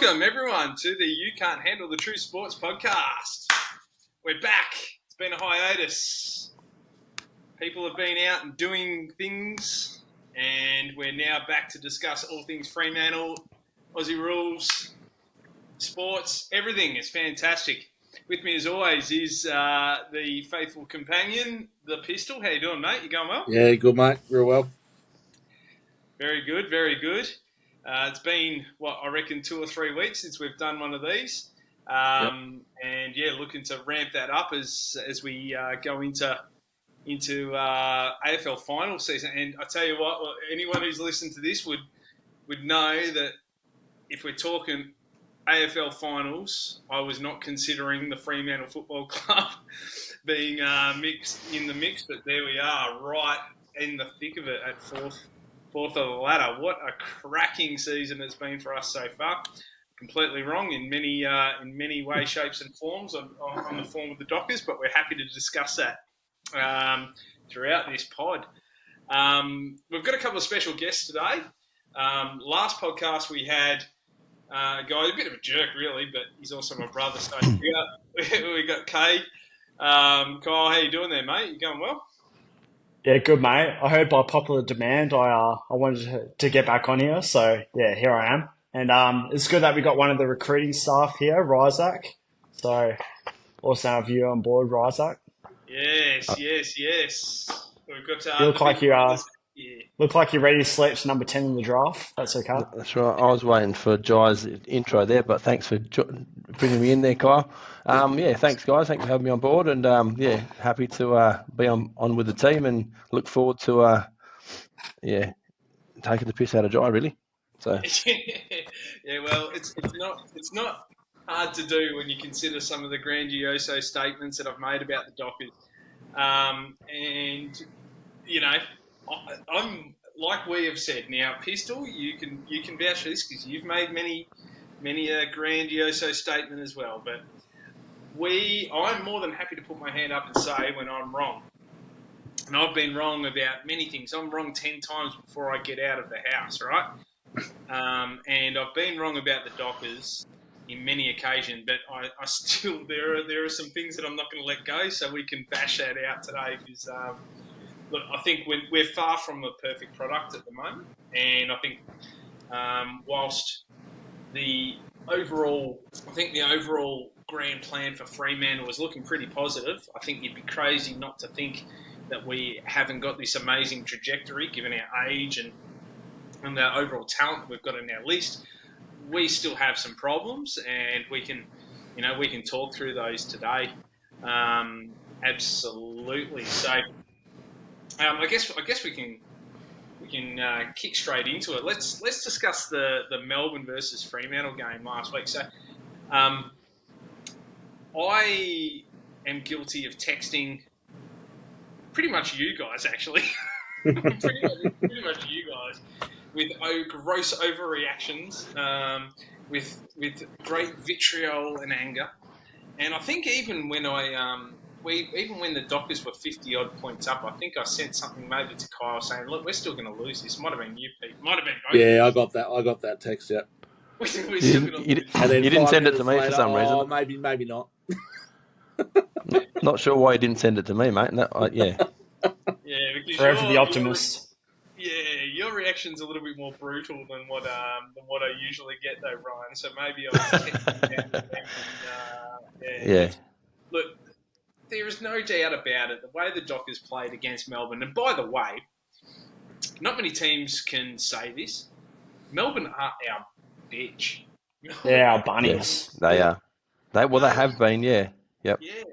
Welcome, everyone, to the You Can't Handle the True Sports podcast. We're back. It's been a hiatus. People have been out and doing things, and we're now back to discuss all things Fremantle, Aussie rules, sports, everything. It's fantastic. With me, as always, is the faithful companion, the Pistol. How you doing, mate? You going well? Yeah, good, mate. Real well. Very good, very good. It's been, I reckon 2 or 3 weeks since we've done one of these. And, looking to ramp that up as we go into AFL final season. And I tell you what, anyone who's listened to this would know that if we're talking AFL finals, I was not considering the Fremantle Football Club being mixed in the mix, but there we are, right in the thick of it at fourth of the ladder. What a cracking season it's been for us so far. Completely wrong in many ways, shapes and forms on the form of the Dockers, but we're happy to discuss that throughout this pod. We've got a couple of special guests today. Last podcast we had a guy, a bit of a jerk really, but he's also my brother. So we got Kay. Kyle, how you doing there, mate? You going well? Yeah, good, mate. I heard by popular demand I wanted to get back on here, so yeah, here I am. And it's good that we got one of the recruiting staff here, Ryzac. So awesome to have you on board, Ryzac. Yes. We've got you look like you're ready to select number 10 in the draft. That's okay. That's right. I was waiting for Jai's intro there, but thanks for bringing me in there, Kyle. Thanks, guys. Thanks for having me on board, and happy to be on with the team, and look forward to taking the piss out of Jai, really. So yeah, well, it's not hard to do when you consider some of the grandiose statements that I've made about the Dockers, and you know, I'm like we have said. Now, Pistol, you can vouch for this because you've made many a grandiose statement as well, but I'm more than happy to put my hand up and say when I'm wrong. And I've been wrong about many things. I'm wrong 10 times before I get out of the house, right? And I've been wrong about the Dockers in many occasions, but I still, there are some things that I'm not going to let go, so we can bash that out today because, look, I think we're far from a perfect product at the moment. And I think whilst the overall grand plan for Fremantle was looking pretty positive, I think you'd be crazy not to think that we haven't got this amazing trajectory given our age and the overall talent we've got in our list. We still have some problems, and we can talk through those today. Absolutely. So, I guess we can kick straight into it. Let's discuss the Melbourne versus Fremantle game last week. So, I am guilty of texting pretty much you guys, actually. pretty much you guys with gross overreactions, with great vitriol and anger. And I think even when when the Dockers were 50 odd points up, I think I sent something maybe to Kyle saying, "Look, we're still going to lose this." Might have been you, Pete. Might have been both. Yeah, I got that text. Yeah. You didn't send it to me for some reason. Maybe not. Not sure why you didn't send it to me, mate. Yeah, because Forever the optimist. Yeah, your reaction's a little bit more brutal than what I usually get, though, Ryan. So maybe I was texting down. Yeah. Look, there is no doubt about it. The way the Dockers played against Melbourne, and by the way, not many teams can say this. Melbourne are our bitch. Yeah, our bunnies. Yes, they are. They have been, yeah. Yep. Yeah.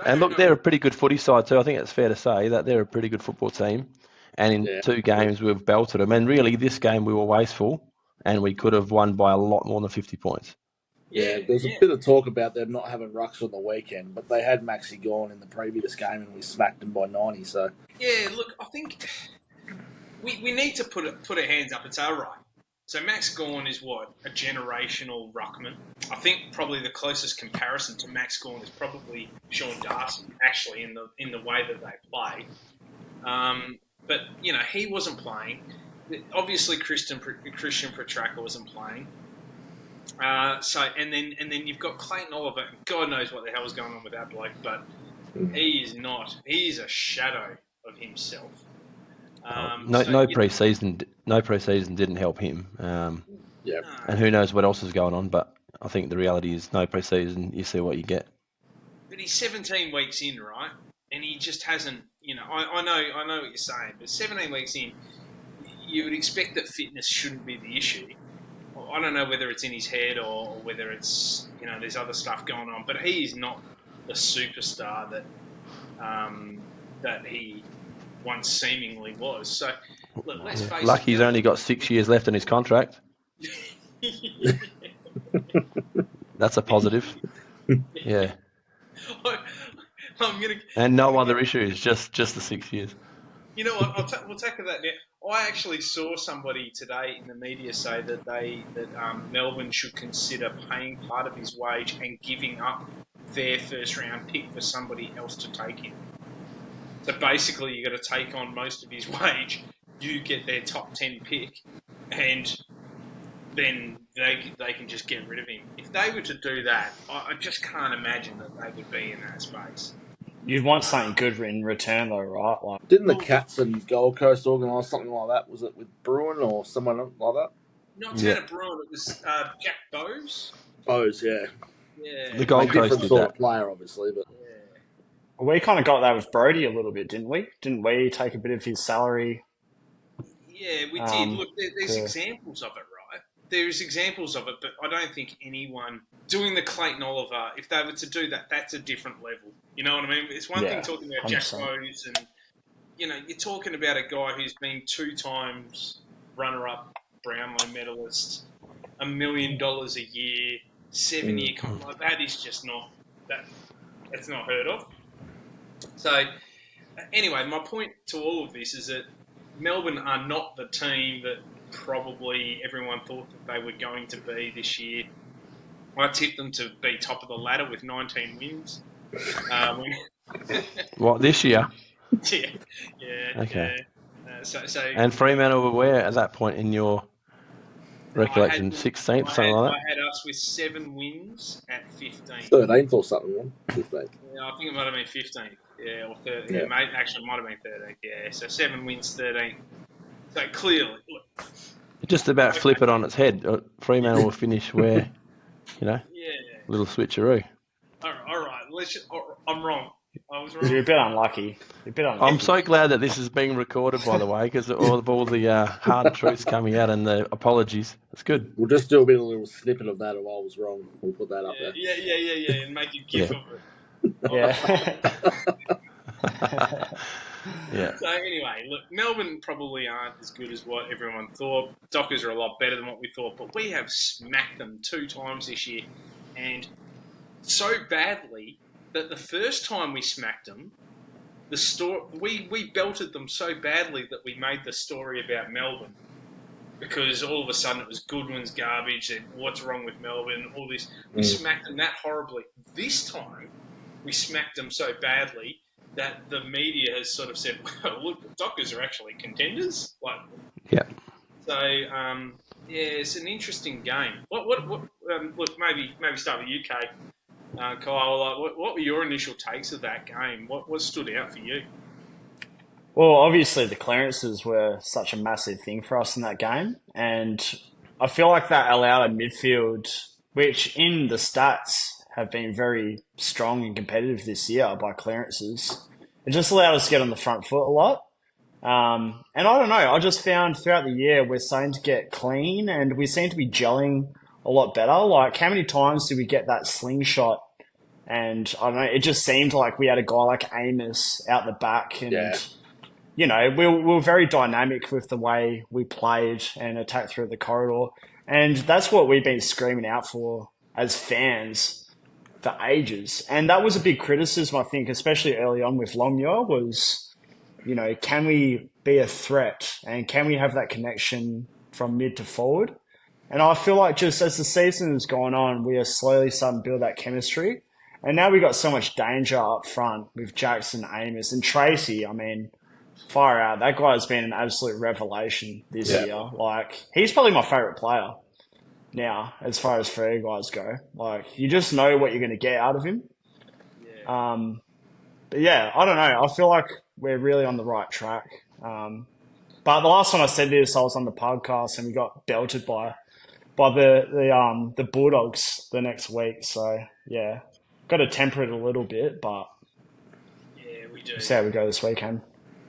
And look, they're a pretty good footy side too. I think it's fair to say that they're a pretty good football team. And in 2 games, we've belted them. And really, this game, we were wasteful, and we could have won by a lot more than 50 points. Yeah, there's a bit of talk about them not having rucks on the weekend, but they had Maxi gone in the previous game, and we smacked them by 90. So yeah, look, I think we need to put our hands up. It's all right. So Max Gawn is what? A generational ruckman. I think probably the closest comparison to Max Gawn is probably Sean Darcy, actually, in the way that they play. But he wasn't playing. Obviously, Christian Petracca wasn't playing. And then you've got Clayton Oliver. And God knows what the hell is going on with that bloke, but he is not. He is a shadow of himself. No pre-season didn't help him. And who knows what else is going on? But I think the reality is no pre-season. You see what you get. But he's 17 weeks in, right? And he just hasn't. I know what you're saying, but 17 weeks in, you would expect that fitness shouldn't be the issue. I don't know whether it's in his head or whether it's there's other stuff going on, but he is not the superstar that he once seemingly was. So let's face it. Lucky he's only got 6 years left in his contract. That's a positive. Yeah. And no other issues, just the 6 years. You know what? We'll tackle that now. I actually saw somebody today in the media say that Melbourne should consider paying part of his wage and giving up their first round pick for somebody else to take him. So basically, you got to take on most of his wage. You get their top 10 pick, and then they can just get rid of him. If they were to do that, I just can't imagine that they would be in that space. You'd want something good in return, though, right? Like, didn't the Cats and Gold Coast organise something like that? Was it with Bruin or someone like that? Not Tanner Bruin. It was Jack Bowes. Bowes, yeah. Yeah. The Gold Coast did sort that. Of player, obviously, but we kind of got that with Brody a little bit, didn't we? Didn't we take a bit of his salary? Yeah, we did. Look, there's examples of it, right? There's examples of it, but I don't think anyone doing the Clayton Oliver, if they were to do that, that's a different level. You know what I mean? It's one thing talking about 100%. Jack Bowes and, you're talking about a guy who's been 2 times runner-up Brownlow medalist, $1 million a year, 7-year contract. That is just not, that's not heard of. So, anyway, my point to all of this is that Melbourne are not the team that probably everyone thought that they were going to be this year. I tipped them to be top of the ladder with 19 wins. What, this year? Yeah. Okay. Yeah. So, and Fremantle were where at that point in your recollection? 16th, something like that? I had us with 7 wins at 15. 13th or something, 15th. Yeah, I think it might have been 15th. Yeah, or 13th. Yeah, actually, it might have been 13th. Yeah, so 7 wins, 13th. So clearly, look. Just about flip it on its head. Fremantle will finish where, little switcheroo. All right. I'm wrong. I was wrong. You're a bit unlucky. I'm so glad that this is being recorded, by the way, because all the hard truths coming out and the apologies. It's good. We'll just do a little snippet of that if I was wrong. We'll put that up there. Yeah, and make a gif of it. Yeah. So anyway, look, Melbourne probably aren't as good as what everyone thought. Dockers are a lot better than what we thought, but we have smacked them 2 times this year, and so badly that the first time we smacked them, we belted them so badly that we made the story about Melbourne, because all of a sudden it was Goodwin's garbage and what's wrong with Melbourne, all this. We smacked them that horribly. This time we smacked them so badly that the media has sort of said, well, look, the Dockers are actually contenders. So, it's an interesting game. Look, maybe start with you, Kate. Kyle, what were your initial takes of that game? What stood out for you? Well, obviously the clearances were such a massive thing for us in that game, and I feel like that allowed a midfield, which in the stats have been very strong and competitive this year by clearances. It just allowed us to get on the front foot a lot. And I don't know, I just found throughout the year we're starting to get clean and we seem to be gelling a lot better. Like, how many times did we get that slingshot? And I don't know, it just seemed like we had a guy like Amos out the back and, we were very dynamic with the way we played and attacked through the corridor. And that's what we've been screaming out for as fans for ages. And that was a big criticism, I think, especially early on with Longmuir, was, can we be a threat and can we have that connection from mid to forward? And I feel like just as the season has gone on, we are slowly starting to build that chemistry. And now we've got so much danger up front with Jackson, Amos, and Tracy. I mean, far out. That guy's been an absolute revelation this year. Like, he's probably my favourite player. now as far as free guys go. Like, you just know what you're going to get out of him. Yeah. But yeah, I don't know. I feel like we're really on the right track. But the last time I said this, I was on the podcast and we got belted by the Bulldogs the next week. So yeah, got to temper it a little bit, but Yeah, we do. we'll see how we go this weekend.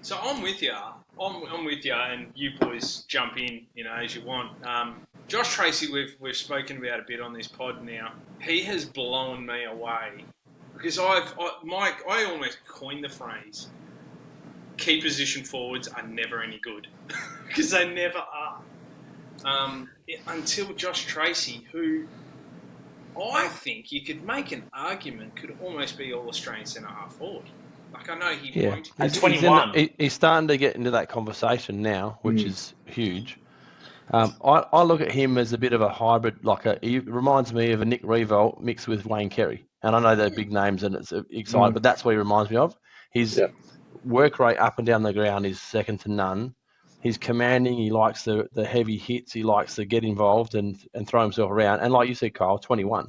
So I'm with you. I'm with you, and you boys jump in, as you want. Josh Tracy, we've spoken about a bit on this pod now. He has blown me away because Mike, I almost coined the phrase: key position forwards are never any good because they never are. Until Josh Tracy, who I think you could make an argument could almost be all Australian centre half forward. Like, I know he won't. At 21. He's starting to get into that conversation now, which is huge. I look at him as a bit of a hybrid. He reminds me of a Nick Revolt mixed with Wayne Carey. And I know they're big names and it's exciting, but that's what he reminds me of. His work rate up and down the ground is second to none. He's commanding. He likes the heavy hits. He likes to get involved and throw himself around. And like you said, Kyle, 21.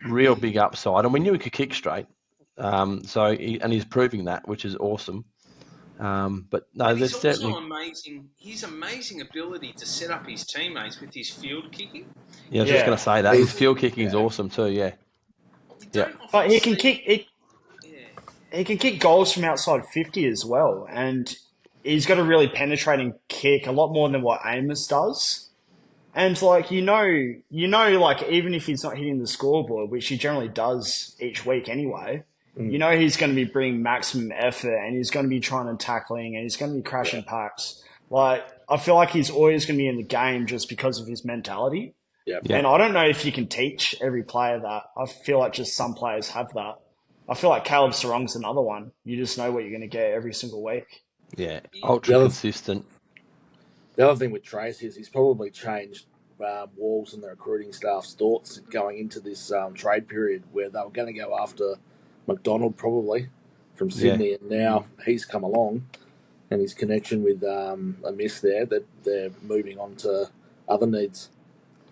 Real big upside. And we knew he could kick straight. He's proving that, which is awesome. But no, and there's he's certainly also amazing. His amazing ability to set up his teammates with his field kicking. Yeah, I was just going to say that his field kicking is awesome too. Yeah, but he can kick. He can kick goals from outside 50 as well, and he's got a really penetrating kick, a lot more than what Amos does. And even if he's not hitting the scoreboard, which he generally does each week anyway, he's going to be bringing maximum effort and he's going to be trying and tackling and he's going to be crashing packs. I feel like he's always going to be in the game just because of his mentality. Yep. And I don't know if you can teach every player that. I feel like just some players have that. I feel like Caleb Sarong's another one. You just know what you're going to get every single week. Yeah, ultra consistent. The other thing with Trace is he's probably changed Walls and the recruiting staff's thoughts going into this trade period where they were going to go after McDonald probably from Sydney, and now he's come along and his connection with a miss there that they're moving on to other needs.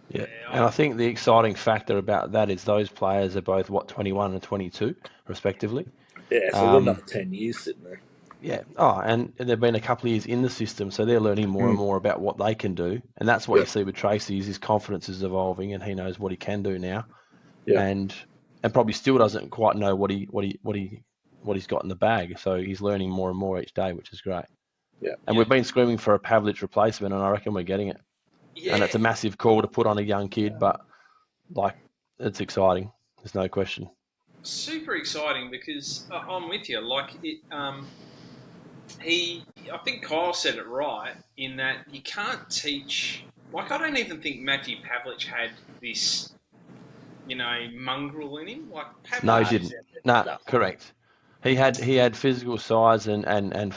Yeah, and I think the exciting factor about that is those players are both, 21 and 22, respectively. Yeah, so we've got another 10 years sitting there. Yeah. Oh, and they've been a couple of years in the system, so they're learning more and more about what they can do. And that's what you see with Tracy is his confidence is evolving and he knows what he can do now. Yeah. And probably still doesn't quite know what he's got in the bag. So he's learning more and more each day, which is great. Yeah. And we've been screaming for a Pavlich replacement and I reckon we're getting it. Yeah. And it's a massive call to put on a young kid, but it's exciting. There's no question. Super exciting because I'm with you. I think Kyle said it right in that you can't teach. I don't even think Matthew Pavlich had this, mongrel in him. No, he didn't. No, correct. He had physical size and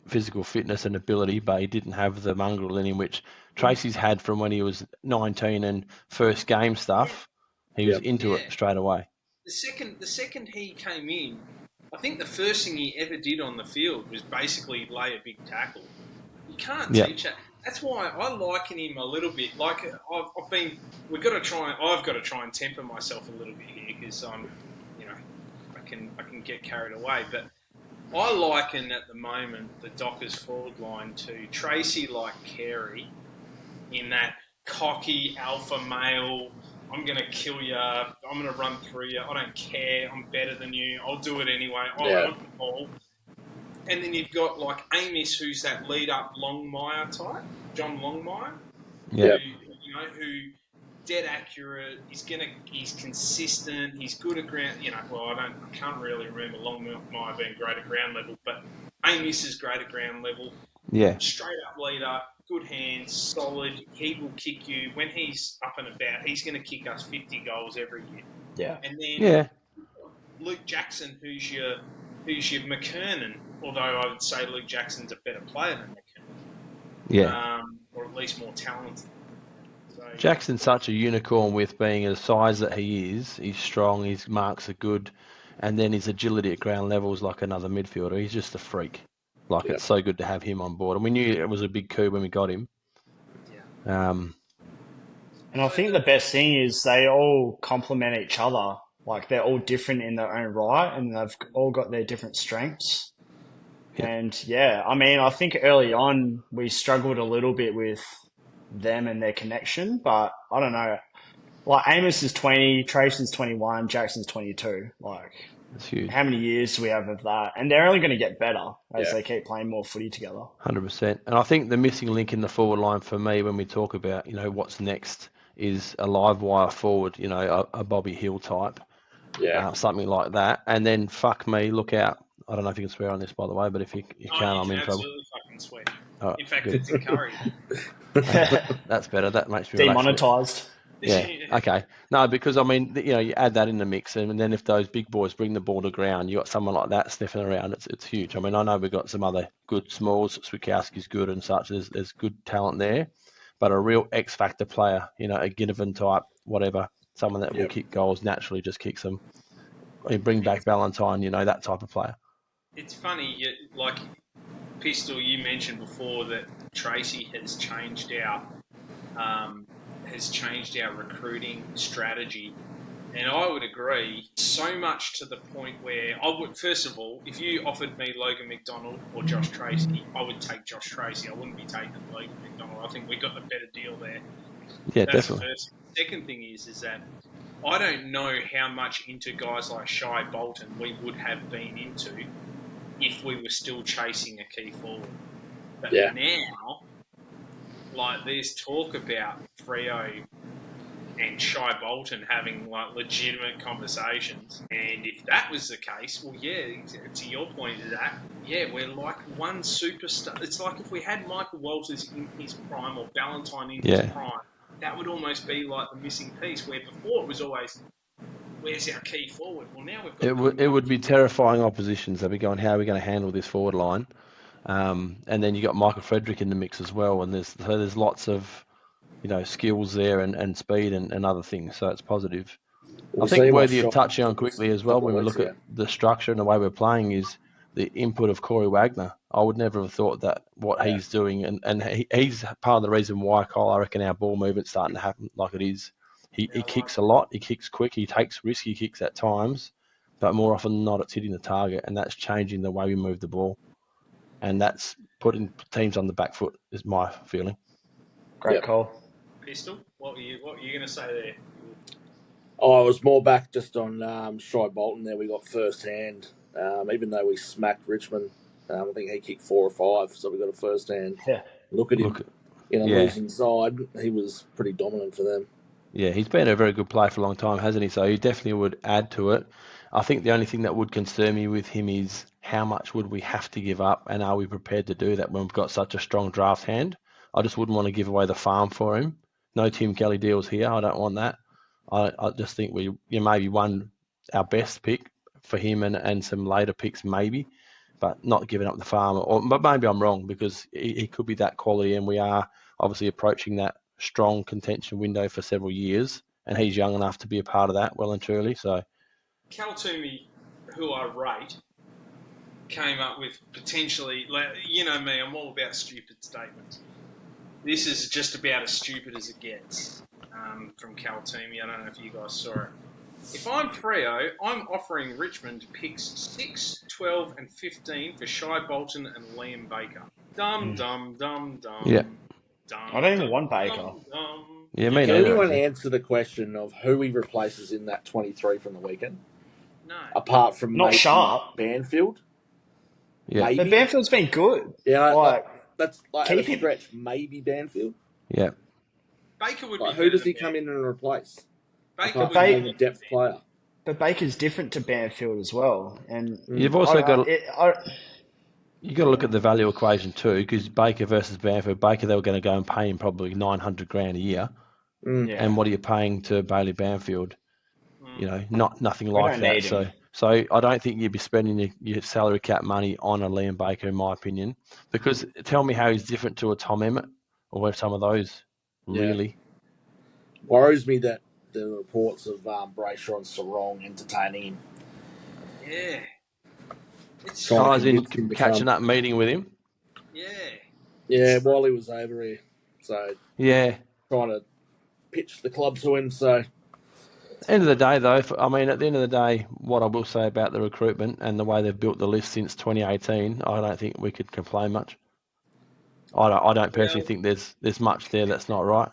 physical fitness and ability, but he didn't have the mongrel in him, which Tracy's had from when he was 19 and first game stuff. He was into it straight away. The second he came in, I think the first thing he ever did on the field was basically lay a big tackle. You can't teach that. That's why I liken him a little bit. I've got to try and temper myself a little bit here because I'm, I can get carried away. But I liken at the moment the Dockers forward line to Tracy like Carey in that cocky alpha male. I'm going to kill you. I'm going to run through you. I don't care. I'm better than you. I'll do it anyway. I want the ball. And then you've got Amos, who's that lead up Longmire type, John Longmire. Yeah. Who dead accurate. He's consistent. He's good at ground. I can't really remember Longmire being great at ground level, but Amos is great at ground level. Yeah. Straight up leader. Good hands, solid. He will kick you when he's up and about. He's going to kick us 50 goals every year. Yeah. And then Luke Jackson, who's your McKernan. Although I would say Luke Jackson's a better player than McKernan. Yeah. Or at least more talented. So, Jackson's such a unicorn with being the size that he is. He's strong. His marks are good, and then his agility at ground level is like another midfielder. He's just a freak. It's so good to have him on board. And we knew it was a big coup when we got him. And I think the best thing is they all complement each other. Like they're all different in their own right, and they've all got their different strengths. Yeah. And yeah, I mean, I think early on we struggled a little bit with them and their connection, but I don't know. Like Amos is 20, Trace's 21, Jackson's 22. Like, That's huge. how many years do we have of that? And they're only going to get better as Yeah. they keep playing more footy together. 100%. And I think the missing link in the forward line for me when we talk about, what's next is a live wire forward, a Bobby Hill type, Yeah. something like that. And then fuck me, look out. I don't know if you can swear on this, by the way, but if you can, I'm in trouble. Absolutely fucking swear. All right, In fact, good. it's encouraged. That's better. That makes me relax. Demonetized. Yeah. Okay. No, because I mean, you add that in the mix, and then if those big boys bring the ball to ground, you got someone like that sniffing around. It's huge. I mean, I know we've got some other good smalls. Swikowski's good and such. There's good talent there, but a real X factor player, a Ginnivan type, whatever, someone that will kick goals naturally, just kicks them. Bring back Valentine, that type of player. It's funny, like Pistol, you mentioned before that Tracy has changed our recruiting strategy, and I would agree so much to the point where I would, first of all, if you offered me Logan McDonald or Josh Tracy, I would take Josh Tracy. I wouldn't be taking Logan McDonald. I think we got the better deal there. Yeah, That's definitely. the first. Second thing is that I don't know how much into guys like Shai Bolton we would have been into if we were still chasing a key forward. But now, like, there's talk about Freo and Shai Bolton having like legitimate conversations, and if that was the case, well, yeah, to your point of that, yeah, we're like one superstar. It's like if we had Michael Walters in his prime or Valentine in his prime, that would almost be like the missing piece. Where before it was always, where's our key forward? Well, now we've got it would be terrifying oppositions. They'd be going, how are we going to handle this forward line? And then you got Michael Frederick in the mix as well, and there's lots of skills there and speed and other things. So it's positive. I think worthy of touching on quickly as well when we look at the structure and the way we're playing is the input of Corey Wagner. I would never have thought that what he's doing, and he's part of the reason why, Kyle, I reckon our ball movement's starting to happen like it is. He kicks a lot, he kicks quick, he takes risky kicks at times, but more often than not it's hitting the target, and that's changing the way we move the ball. And that's putting teams on the back foot, is my feeling. Great call. Pistol, what were you going to say there? I was more back just on Shai Bolton there. We got first hand, even though we smacked Richmond. I think he kicked 4 or 5, so we got a first hand look at him in a losing side. He was pretty dominant for them. Yeah, he's been a very good player for a long time, hasn't he? So he definitely would add to it. I think the only thing that would concern me with him is how much would we have to give up, and are we prepared to do that when we've got such a strong draft hand? I just wouldn't want to give away the farm for him. No Tim Kelly deals here. I don't want that. I just think we maybe won our best pick for him and some later picks maybe, but not giving up the farm. But maybe I'm wrong, because he could be that quality, and we are obviously approaching that strong contention window for several years, and he's young enough to be a part of that well and truly. So Cal Toomey, who I rate, came up with potentially, you know me, I'm all about stupid statements. This is just about as stupid as it gets from Cal Toomey. I don't know if you guys saw it. If I'm Freo, I'm offering Richmond picks 6, 12 and 15 for Shai Bolton and Liam Baker. Dum. Yeah. I don't even want Baker. Yeah, Can anyone answer the question of who he replaces in that 23 from the weekend? No. Apart from not Sharp, Banfield. Yeah, maybe. But Banfield's been good. Yeah, that's like a stretch. Maybe Banfield. Yeah. Baker would be. Who does he come in and replace? Baker would be a depth player. But Baker's different to Banfield as well, and you've also you got to look at the value equation too, because Baker versus Banfield. Baker, they were going to go and pay him probably $900,000 a year, and what are you paying to Bailey Banfield? Nothing like that. So I don't think you'd be spending your salary cap money on a Liam Baker, in my opinion. Because tell me how he's different to a Tom Emmett or some of those. Really worries me that the reports of Brayshaw and Sarong entertaining him. Yeah. Guys in catching up meeting with him. Yeah. Yeah, while he was over here. So Yeah. trying to pitch the club to him. So End of the day, though, at the end of the day, what I will say about the recruitment and the way they've built the list since 2018, I don't think we could complain much. I don't personally think there's much there that's not right.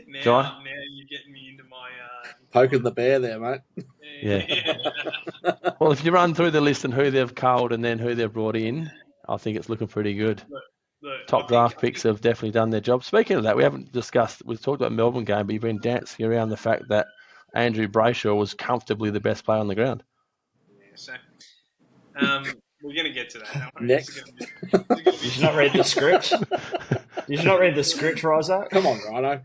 Now you're getting me into my poking the bear there, mate. Yeah. Well, if you run through the list and who they've culled and then who they've brought in, I think it's looking pretty good. Look, Top draft picks have definitely done their job. Speaking of that, we've talked about Melbourne game, but you've been dancing around the fact that Andrew Brayshaw was comfortably the best player on the ground. Yeah, so we're going to get to that. Don't worry. Next. Did you not read the script? Did you not read the script, Ryzac? Come on, Rhino.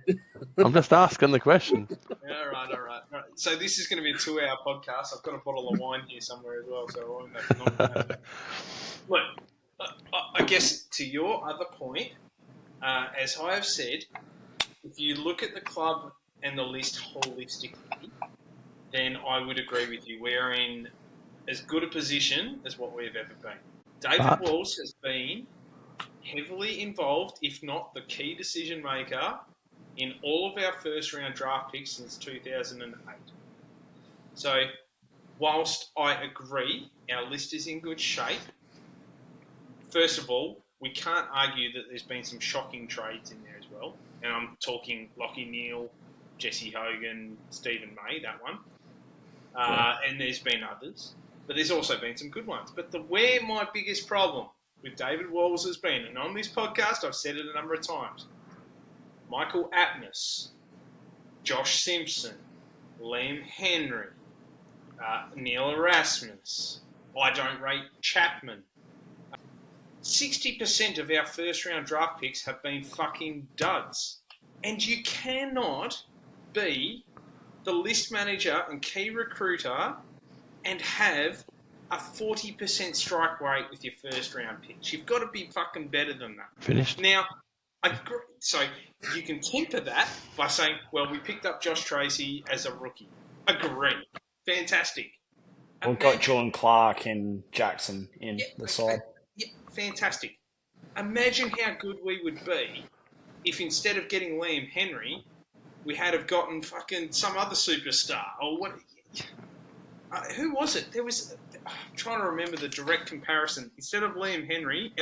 I'm just asking the question. All right. So this is going to be a 2-hour podcast. I've got a bottle of wine here somewhere as well, so I won't have Look, I guess to your other point, as I have said, if you look at the club and the list holistically, then I would agree with you. We're in as good a position as what we've ever been. David Walsh has been heavily involved, if not the key decision maker, in all of our first round draft picks since 2008. So, whilst I agree our list is in good shape, first of all, we can't argue that there's been some shocking trades in there as well. And I'm talking Lachie Neale, Jesse Hogan, Stephen May, that one. And there's been others. But there's also been some good ones. But where my biggest problem with David Walls has been, and on this podcast I've said it a number of times, Michael Aptness, Josh Simpson, Liam Henry, Neil Erasmus, I don't rate Chapman. 60% of our first round draft picks have been fucking duds. And you cannot be the list manager and key recruiter and have a 40% strike rate with your first round picks. You've got to be fucking better than that. Finished. Now, so you can temper that by saying, well, we picked up Josh Tracy as a rookie. Agree. Fantastic. We've got Jordan Clark and Jackson in the side. Yeah, fantastic. Imagine how good we would be if instead of getting Liam Henry, we had have gotten fucking some other superstar or what. Who was it? I'm trying to remember the direct comparison. Instead of Liam Henry,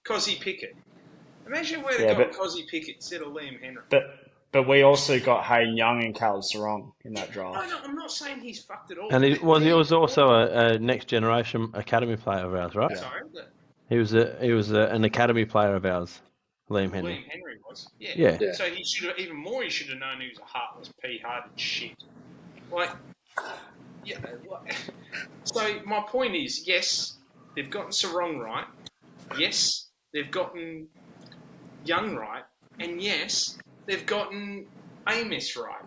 Cozzy Pickett. Imagine where they got Cozzy Pickett instead of Liam Henry. But we also got Hayden Young and Cal Sarong in that draft. No, I'm not saying he's fucked at all. And he was also a next generation academy player of ours, right? Yeah. Sorry? He was an academy player of ours, Liam Henry. Liam Henry was. Yeah. So he should have, even more, he should have known he was a heartless, pea-hearted shit. So my point is, yes, they've gotten Sarong right. Yes, they've gotten Young right. And yes, they've gotten Amos right.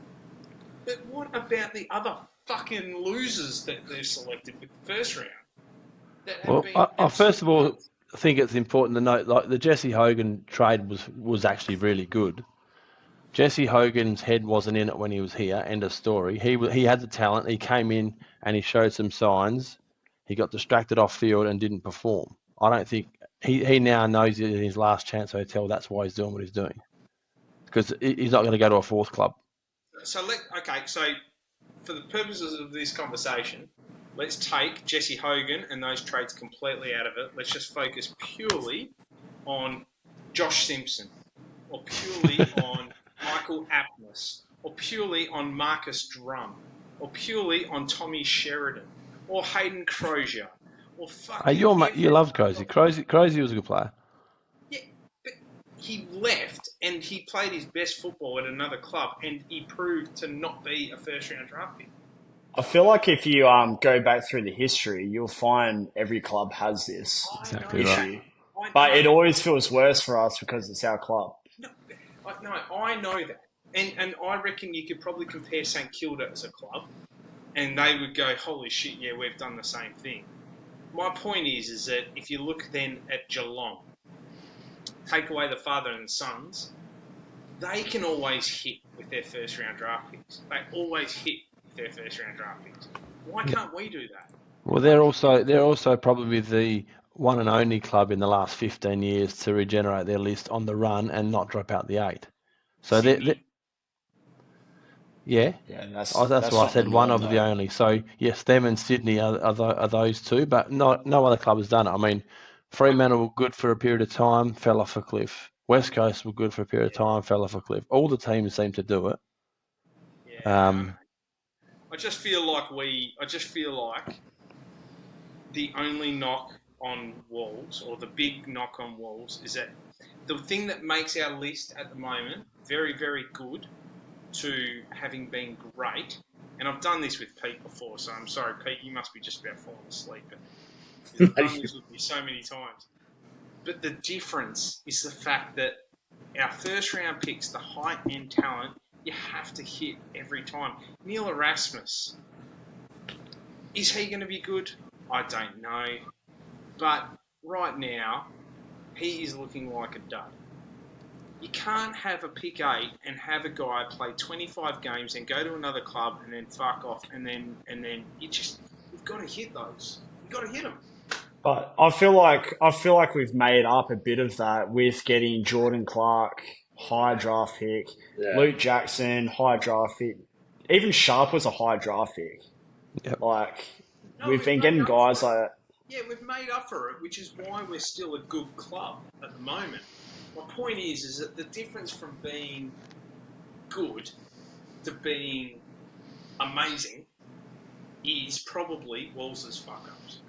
But what about the other fucking losers that they've selected with the first round? Well, first of all, I think it's important to note, like the Jesse Hogan trade was actually really good. Jesse Hogan's head wasn't in it when he was here. End of story. He had the talent. He came in and he showed some signs. He got distracted off field and didn't perform. I don't think he now knows in his last chance hotel that's why he's doing what he's doing, because he's not going to go to a fourth club. So for the purposes of this conversation, let's take Jesse Hogan and those trades completely out of it. Let's just focus purely on Josh Simpson, or purely on Michael Aptness, or purely on Marcus Drum, or purely on Tommy Sheridan, or Hayden Crozier, or fucking... You loved Crozier. Crozier was a good player. Yeah, but he left and he played his best football at another club and he proved to not be a first-round draft pick. I feel like if you go back through the history, you'll find every club has this issue. Right. But it always feels worse for us because it's our club. No, I know that. And I reckon you could probably compare St Kilda as a club and they would go, holy shit, yeah, we've done the same thing. My point is that if you look then at Geelong, take away the father and sons, they can always hit with their first-round draft picks. They always hit with their first-round draft picks. Why can't we do that? Well, they're also probably one and only club in the last 15 years to regenerate their list on the run and not drop out the 8. So yeah, Yeah, that's why I not the said one norm of the though. only. So yes, them and Sydney are those two, but no other club has done it. I mean, Fremantle were good for a period of time, fell off a cliff. West Coast were good for a period of time, fell off a cliff. All the teams seem to do it. Yeah. I just feel like the only knock on Wolves, or the big knock on Wolves, is that the thing that makes our list at the moment very, very good to having been great, and I've done this with Pete before, so I'm sorry, Pete, you must be just about falling asleep, because I've done this with you so many times. But the difference is the fact that our first round picks, the height and talent, you have to hit every time. Neil Erasmus, is he going to be good? I don't know. But right now, he is looking like a dud. You can't have a pick 8 and have a guy play 25 games and go to another club and then fuck off and then you've got to hit those. You've got to hit them. But I feel like we've made up a bit of that with getting Jordan Clark, high draft pick, Yeah. Luke Jackson, high draft pick. Even Sharp was a high draft pick. Yep. Like No, we've been getting guys like. Yeah, we've made up for it, which is why we're still a good club at the moment. My point is that the difference from being good to being amazing is probably Wolves' fuck-ups.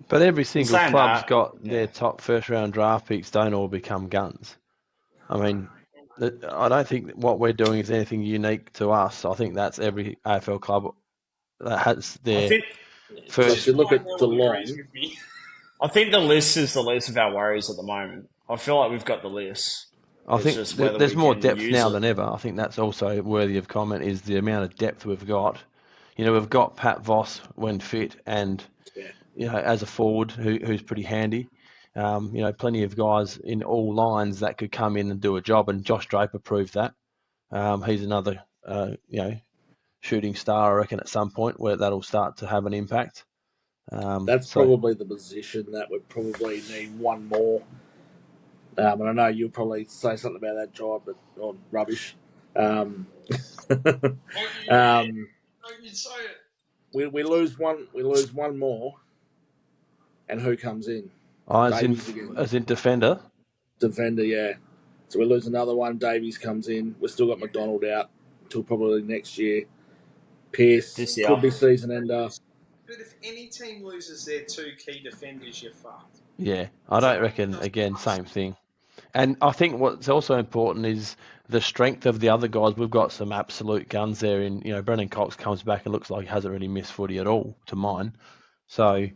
But every single saying club's that, got yeah. their top first round draft picks don't all become guns. I mean, I don't think what we're doing is anything unique to us. I think that's every AFL club that has I their think So Which if is first. you look why at Waddle agrees Geelong, with me. I think the list is the least of our worries at the moment. I feel like we've got the list. I It's think just whether there's we more can depth use now it. than ever. I think that's also worthy of comment is the amount of depth we've got. You know, we've got Pat Voss when fit, and yeah, you know, as a forward who's pretty handy. You know, plenty of guys in all lines that could come in and do a job, and Josh Draper proved that. He's another, you know, shooting star, I reckon, at some point where that'll start to have an impact. that's So probably the position that would probably need one more. And I know you'll probably say something about that job, but rubbish. Um, um, You'd say it. we lose one. We lose one more, and who comes in? Davies again, as in defender. defender. Yeah. So we lose another one. Davies comes in. We've still got McDonald out until probably next year. Pierce This year. could be season ender. But if any team loses their 2 key defenders, you're fucked. Yeah, I don't reckon. Again, same thing. And I think what's also important is the strength of the other guys. We've got some absolute guns there. In you know, Brendan Cox comes back and looks like he hasn't really missed footy at all to mine. So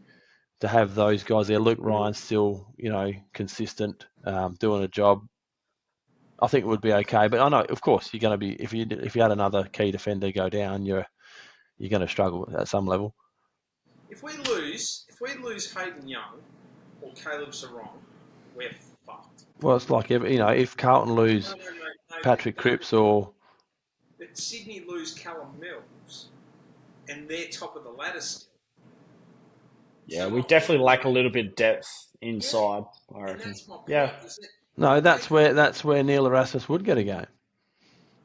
to have those guys there, Luke Ryan's still you know consistent, doing a job. I think it would be okay. But I know, of course, you're going to be if you had another key defender go down, you're going to struggle at some level. If we lose Hayden Young or Caleb Sarong, we're fucked. Well, it's like you know, if Carlton lose Patrick Cripps or But Sydney lose Callum Mills, and they're top of the ladder still. Yeah, So we definitely lack a little bit of depth inside, I and reckon. that's my point. Yeah. no, that's where Neil Erasmus would get a game.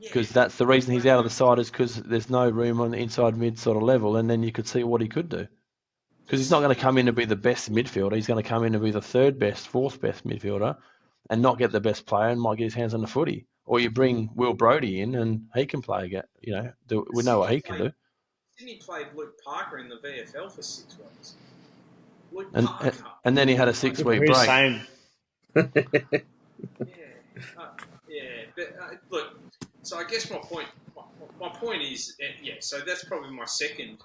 Because that's the reason he's out of the side is because there's no room on the inside mid sort of level, and then you could see what he could do. Because he's not going to come in to be the best midfielder. He's going to come in to be the third best, fourth best midfielder, and not get the best player and might get his hands on the footy. Or you bring Will Brodie in and he can play again. You know, we know what he can do. Sydney played Luke Parker in the VFL for 6 weeks. Luke And Parker. and then he had a 6-week Who's break. saying? Yeah. But look, so I guess my point is, so that's probably my second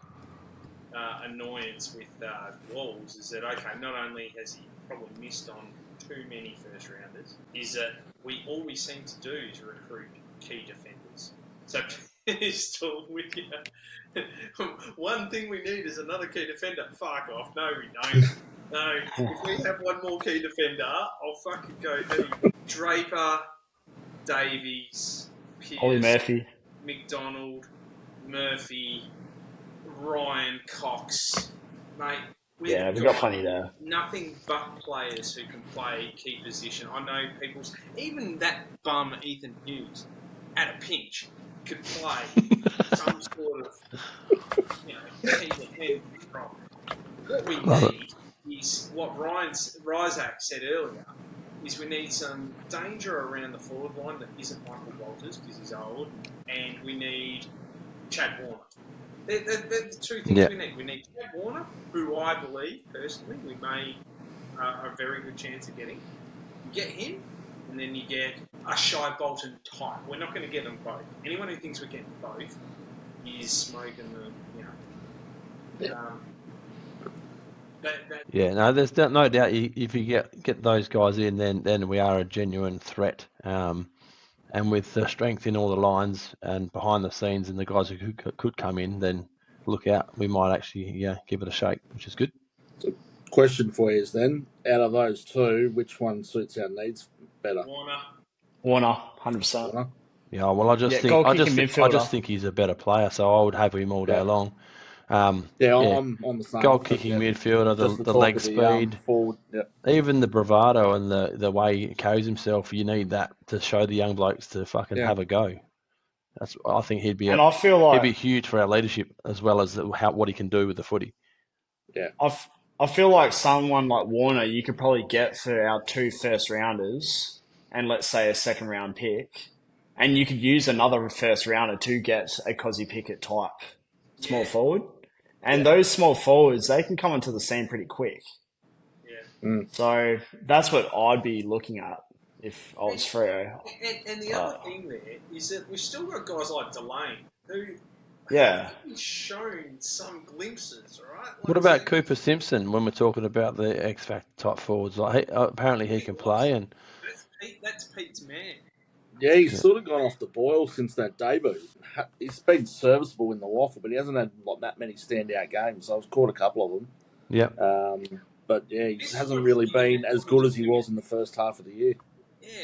annoyance with Wolves is that, okay, not only has he probably missed on too many first rounders, is that all we seem to do is recruit key defenders. So Pistol, one thing we need is another key defender. Fuck off. No, we don't. No, if we have one more key defender, I'll fucking go Draper, Davies, Ollie Pierce, Murphy. McDonald, Murphy, Ryan, Cox. Mate, we've Yeah, we've got plenty there. nothing but players who can play key position. I know even that bum Ethan Hughes, at a pinch, could play some sort of, key role. What we need is what Ryzac said earlier, is we need some danger around the forward line that isn't Michael Walters because he's old, and we need Chad Warner. They're the two things we need. We need Chad Warner, who I believe, personally, we may a very good chance of getting. You get him, and then you get a Shy Bolton type. We're not going to get them both. Anyone who thinks we're getting both is smoking the, no, there's no doubt. If you get those guys in, then we are a genuine threat. And with the strength in all the lines and behind the scenes, and the guys who could come in, then look out. We might actually give it a shake, which is good. So, question for you is then, out of those two, which one suits our needs better? Warner, 100%. Warner? Yeah, well, I just think he's a better player, so I would have him all day long. I'm on the same. Goal-kicking midfielder, the leg speed, forward, even the bravado and the way he carries himself. You need that to show the young blokes to fucking have a go. I think he'd be huge for our leadership as well as what he can do with the footy. Yeah, I feel like someone like Warner you could probably get for our 2 first rounders and let's say a second round pick, and you could use another first rounder to get a Cozzy Pickett type small forward. And those small forwards, they can come into the scene pretty quick. Yeah. So that's what I'd be looking at if I was freo. And the other thing there is that we've still got guys like Delane who have shown some glimpses, right? Like, what about Cooper Simpson when we're talking about the X Factor top forwards? Like apparently he can play, and that's Pete's man. Yeah, he's sort of gone off the boil since that debut. He's been serviceable in the waffle, but he hasn't had that many standout games. So I've caught a couple of them. Yeah. But he hasn't really been as good as he was in the first half of the year.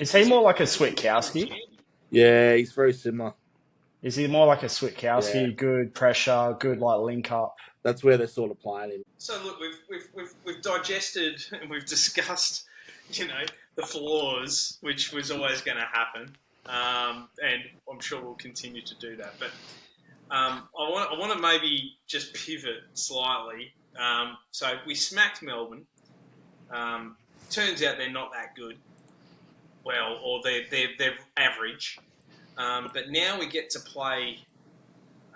Is he more like a Switkowski? Yeah, he's very similar. Is he more like a Switkowski? Yeah. Good pressure, good link up. That's where they're sort of playing him. So look, we've digested and we've discussed, the flaws, which was always going to happen. And I'm sure we'll continue to do that. But I want to maybe just pivot slightly. So we smacked Melbourne. Turns out they're not that good. Well, or they're average. But now we get to play.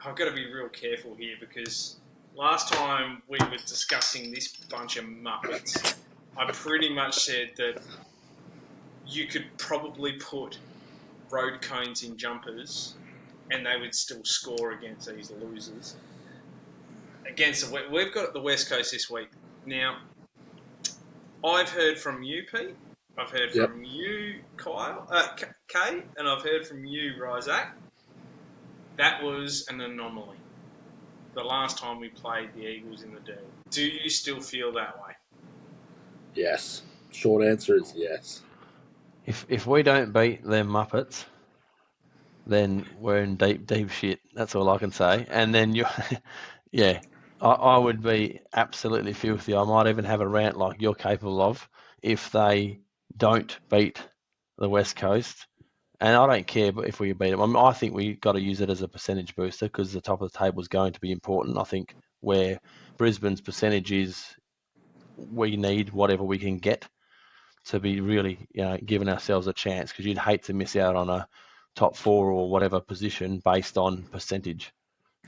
I've got to be real careful here because last time we were discussing this bunch of muppets, I pretty much said that you could probably put road cones in jumpers and they would still score against these losers. We've got the West Coast this week. Now, I've heard from you, Pete. I've heard from you, Kyle, Kay, and I've heard from you, Ryzac. That was an anomaly. The last time we played the Eagles in the Derby. Do you still feel that way? Yes. Short answer is yes. If we don't beat them Muppets, then we're in deep shit. That's all I can say. And then I would be absolutely filthy. I might even have a rant like you're capable of if they don't beat the West Coast. And I don't care if we beat them. I think we got to use it as a percentage booster because the top of the table is going to be important. I think where Brisbane's percentage is, we need whatever we can get to be really, giving ourselves a chance, because you'd hate to miss out on a top 4 or whatever position based on percentage.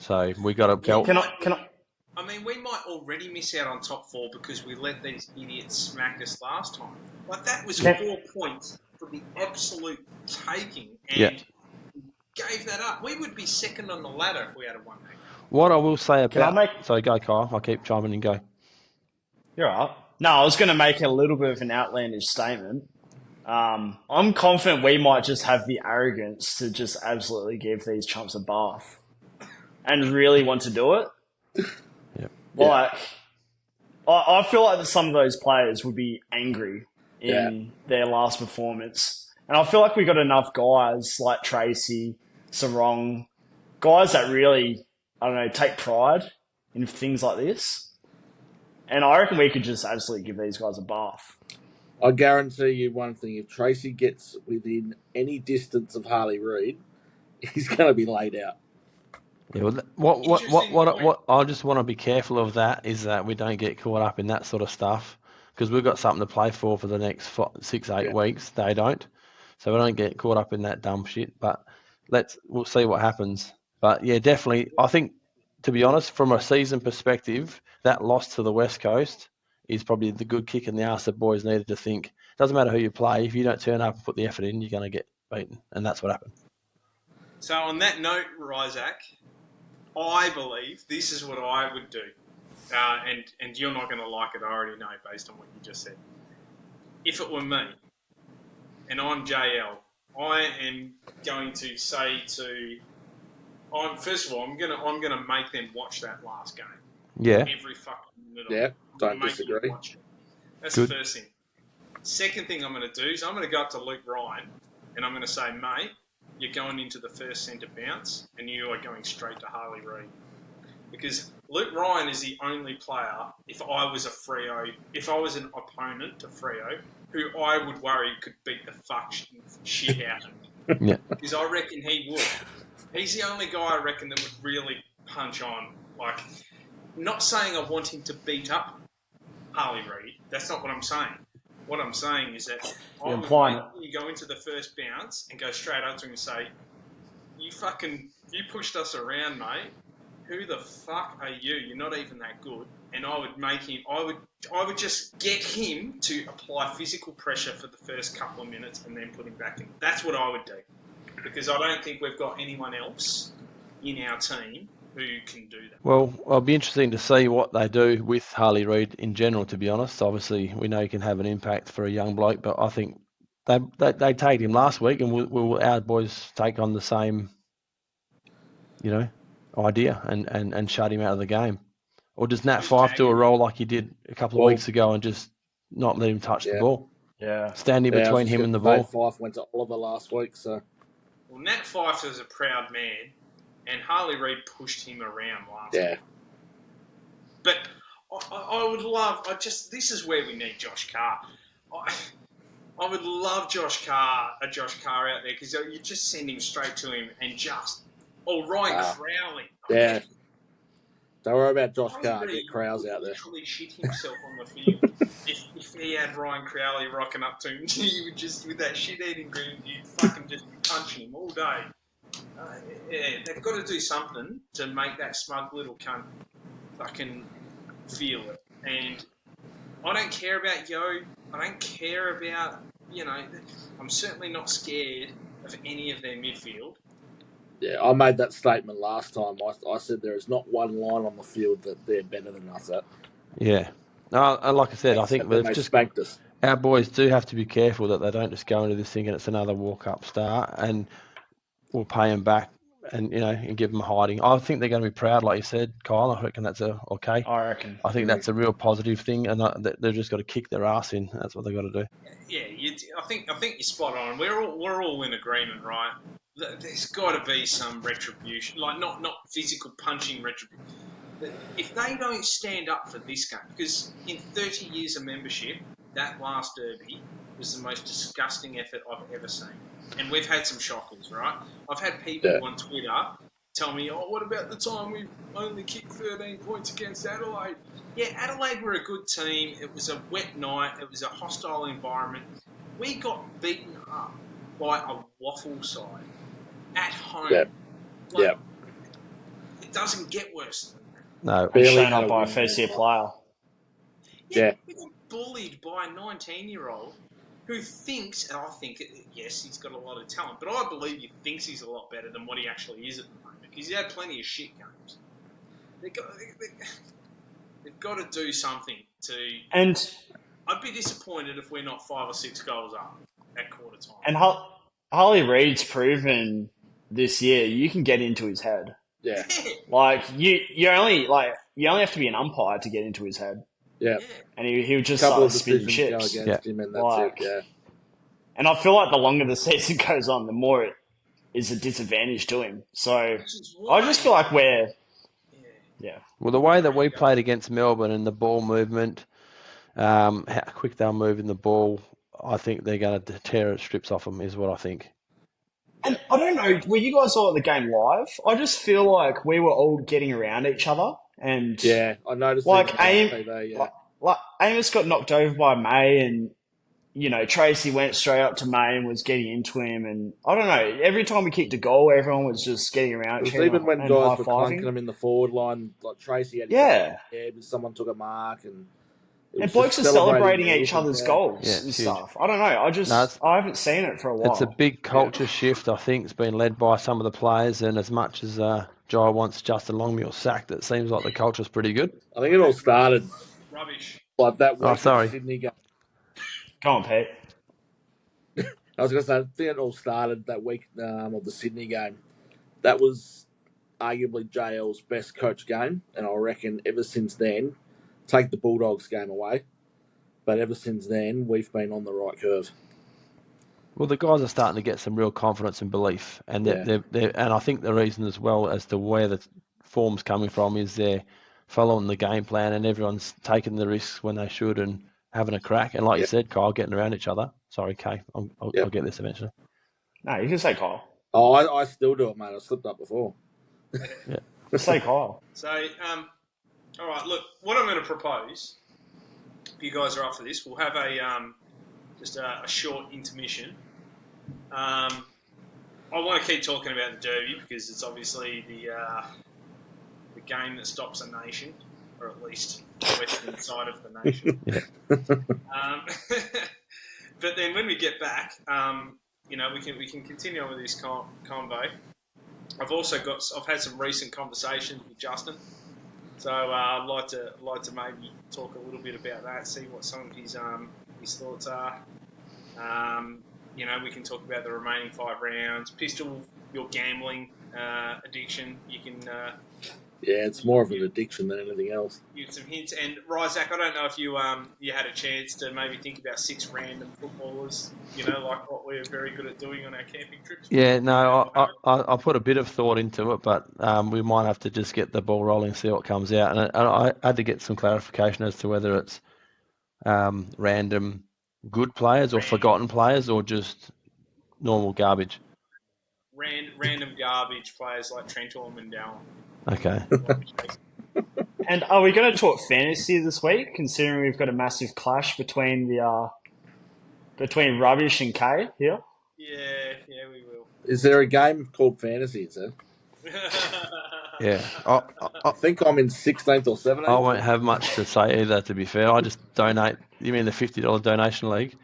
So we got to go. Can I? I mean, we might already miss out on top 4 because we let these idiots smack us last time. Like, that was 4 points for the absolute taking, and gave that up. We would be second on the ladder if we had won that. What I will say about... So go, Kyle. I'll keep chiming and go. You're right. No, I was going to make a little bit of an outlandish statement. I'm confident we might just have the arrogance to just absolutely give these chumps a bath and really want to do it. Like, I feel like some of those players would be angry in their last performance. And I feel like we got enough guys like Tracy, Sarong, guys that really, take pride in things like this. And I reckon we could just absolutely give these guys a bath. I guarantee you one thing: if Tracy gets within any distance of Harley Reid, he's going to be laid out. Yeah, well, Interesting point. what I just want to be careful of that is that we don't get caught up in that sort of stuff because we've got something to play for the next 6, 8 weeks. They don't, so we don't get caught up in that dumb shit. But we'll see what happens. But yeah, definitely, I think, to be honest, from a season perspective, that loss to the West Coast is probably the good kick in the arse that boys needed to think. Doesn't matter who you play, if you don't turn up and put the effort in, you're going to get beaten, and that's what happened. So on that note, Ryzac, I believe this is what I would do. And you're not going to like it, I already know, based on what you just said. If it were me, and I'm JL, I am going to say first of all, I'm gonna make them watch that last game. Yeah. Every fucking minute. Yeah, don't disagree. That's Good. the first thing. Second thing I'm going to do is I'm going to go up to Luke Ryan and I'm going to say, mate, you're going into the first centre bounce and you are going straight to Harley Reid. Because Luke Ryan is the only player, if I was an opponent to Freo, who I would worry could beat the shit out of me. Yeah. Because I reckon he would. He's the only guy I reckon that would really punch on. Like, not saying I want him to beat up Harley Reid. That's not what I'm saying. What I'm saying is that I would you go into the first bounce and go straight up to him and say, you pushed us around, mate. Who the fuck are you? You're not even that good. And I would make him, I would just get him to apply physical pressure for the first couple of minutes and then put him back in. That's what I would do. Because I don't think we've got anyone else in our team who can do that. Well, it'll be interesting to see what they do with Harley Reid in general, to be honest. Obviously, we know he can have an impact for a young bloke, but I think they tagged him last week, and will our boys take on the same, idea and shut him out of the game? Or does Nat Fyfe do a role like he did a couple of weeks ago and just not let him touch the ball? Yeah. Standing between him and the ball. Nat Fyfe went to Oliver last week, so... Well, Nat Fyfe is a proud man, and Harley Reid pushed him around last week. But I would love... this is where we need Josh Carr. I would love Josh Carr out there, because you just send him straight to him and just... Oh, Ryan Crowley. Yeah. Don't worry about Josh Carr. Get Krause out there. Literally shit himself on the field. if he had Ryan Crowley rocking up to him, he would just, with that shit-eating grin, you'd fucking just be punching him all day. They've got to do something to make that smug little cunt fucking feel it. And I don't care about Yo. I don't care about, I'm certainly not scared of any of their midfield. Yeah, I made that statement last time. I said there is not one line on the field that they're better than us at. Yeah. No, like I said, I think they've just spanked us. Our boys do have to be careful that they don't just go into this thing and it's another walk-up start, and we'll pay them back and give them a hiding. I think they're going to be proud, like you said, Kyle. I reckon that's okay. I think that's a real positive thing, and they've just got to kick their ass in. That's what they've got to do. Yeah, I think you're spot on. We're all in agreement, right? There's got to be some retribution, like not physical punching retribution. If they don't stand up for this game, because in 30 years of membership, that last derby was the most disgusting effort I've ever seen. And we've had some shockers, right? I've had people on Twitter tell me, oh, what about the time we only kicked 13 points against Adelaide? Yeah, Adelaide were a good team. It was a wet night. It was a hostile environment. We got beaten up by a waffle side at home. It doesn't get worse than that. No, barely not by a first-year player. Yeah, we got bullied by a 19-year-old who thinks, and I think, yes, he's got a lot of talent, but I believe he thinks he's a lot better than what he actually is at the moment, because he's had plenty of shit games. They've got to do something to... And I'd be disappointed if we're not 5 or 6 goals up at quarter time. And Harley Reid's proven this year you can get into his head. Yeah. Like you only have to be an umpire to get into his head. Yeah. And he would just start spitting chips. Go against him, and that's it. Yeah. And I feel like the longer the season goes on, the more it is a disadvantage to him. So I just feel like Yeah. Well, the way that we played against Melbourne and the ball movement, how quick they'll move in the ball, I think they're going to tear strips off them, is what I think. And I don't know, were you guys all at the game live? I just feel like we were all getting around each other, and Yeah, I noticed like it on TV. Yeah, like Amos got knocked over by May, and Tracy went straight up to May and was getting into him, and I don't know. Every time we kicked a goal, everyone was just getting around it each was other even when and guys high were clunking fiving. them in the forward line, like Tracy had his Yeah, hand, and someone took a mark, and it and was just blokes are celebrating celebrating their each little things. other's Yeah, goals Yeah, and it's huge. stuff. I don't know. No, I haven't seen it for a it's a while. big culture shift. I think it's been led by some of the players, and as much as Jai wants Justin Longmuir sacked, it seems like the culture's pretty good. I think it all started Rubbish. like that week Oh, of the sorry. Sydney game. Go on, Pete. I was going to say, I think it all started that week of the Sydney game. That was arguably JL's best coach game, and I reckon ever since then, take the Bulldogs game away, but ever since then, we've been on the right curve. Well, the guys are starting to get some real confidence and belief, and and I think the reason as well as to where the form's coming from is they're following the game plan, and everyone's taking the risks when they should and having a crack. And like you said, Kyle, getting around each other. Sorry, Kay, I'll get this eventually. No, you can say Kyle. Oh, I still do it, mate. I slipped up before. Yeah. Just say Kyle. So, all right. Look, what I'm going to propose, if you guys are up for this, we'll have just a short intermission. I want to keep talking about the Derby because it's obviously the game that stops a nation, or at least the western side of the nation. Yeah. But then when we get back, we can continue on with this convo. I've had some recent conversations with Justin, so I'd like to maybe talk a little bit about that, see what some of his thoughts are. We can talk about the remaining 5 rounds. Pistol, your gambling addiction. You can. Yeah, it's more of an addiction than anything else. Give some hints. And Ryzac, I don't know if you had a chance to maybe think about 6 random footballers. Like what we're very good at doing on our camping trips. Yeah, no, I put a bit of thought into it, but we might have to just get the ball rolling and see what comes out. And I had to get some clarification as to whether it's random good players or forgotten players or just normal garbage. Random garbage players like Trent Ormond-Down. Okay. And are we going to talk fantasy this week, considering we've got a massive clash between Rubbish and Kay here? Yeah, we will. Is there a game called Fantasy, is there? Yeah. I think I'm in 16th or 17th. I won't have much to say either, to be fair. I just donate. You mean the $50 donation league?